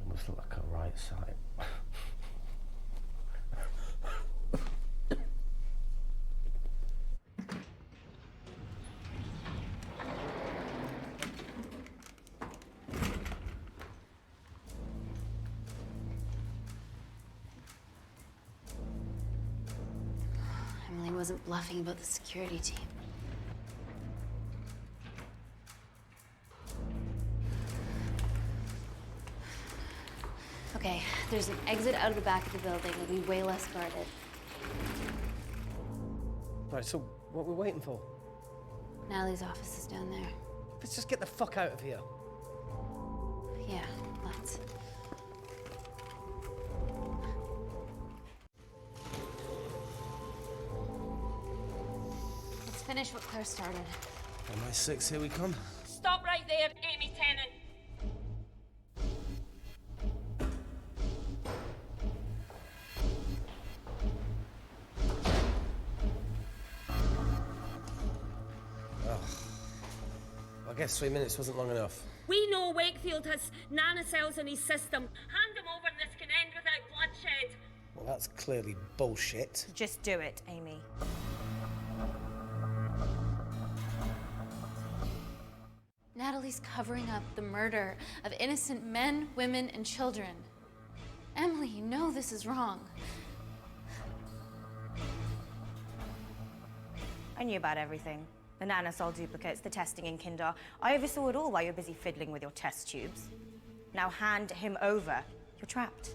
It must look like a right side. Emily wasn't bluffing about the security team. Okay, there's an exit out of the back of the building. It'll be way less guarded. Right, so what are we waiting for? Natalie's office is down there. Let's just get the fuck out of here. Yeah, let's. Let's finish what Claire started. MI6, here we come. Stop right there, Amy Tennant. I guess 3 minutes wasn't long enough. We know Wakefield has nanocells in his system. Hand him over and this can end without bloodshed. Well, that's clearly bullshit. Just do it, Amy. Natalie's covering up the murder of innocent men, women, and children. Emily, you know this is wrong. I knew about everything. The nanosol duplicates, the testing in Kindar. I oversaw it all while you're busy fiddling with your test tubes. Now hand him over. You're trapped.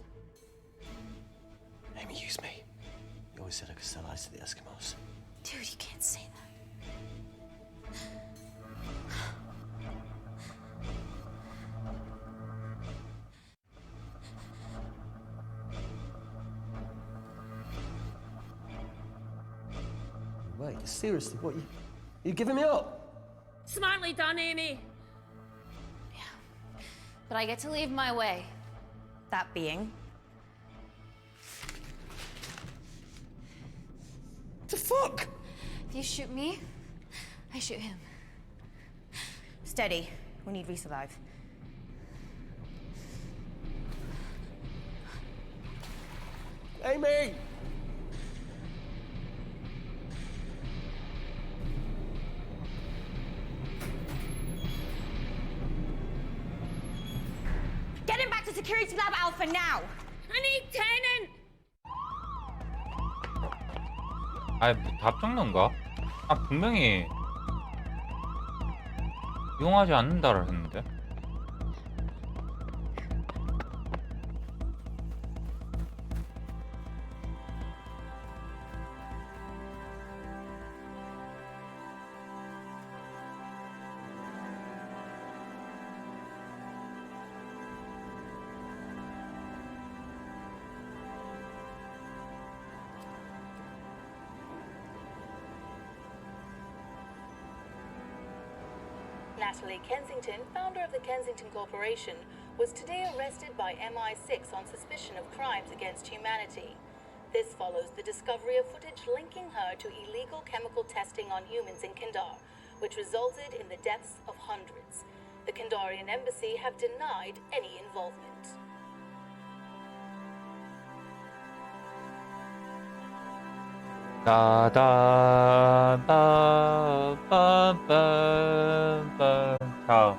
Amy, use me. You always said I could sell ice to the Eskimos. Dude, you can't say that. Wait, seriously, what, you giving me up? Smartly done, Amy. But I get to leave my way. That being? What the fuck? If you shoot me, I shoot him. Steady. We need resurvive. Amy! Get him back to Security Lab Alpha now! I need Tennant! 뭐 답정론가? 분명히 이용하지 않는다라 했는데. Natalie Kensington, founder of the Kensington Corporation, was today arrested by MI6 on suspicion of crimes against humanity. This follows the discovery of footage linking her to illegal chemical testing on humans in Kindar, which resulted in the deaths of hundreds. The Kandarian embassy have denied any involvement. 따단 빰빰빰빰. 자,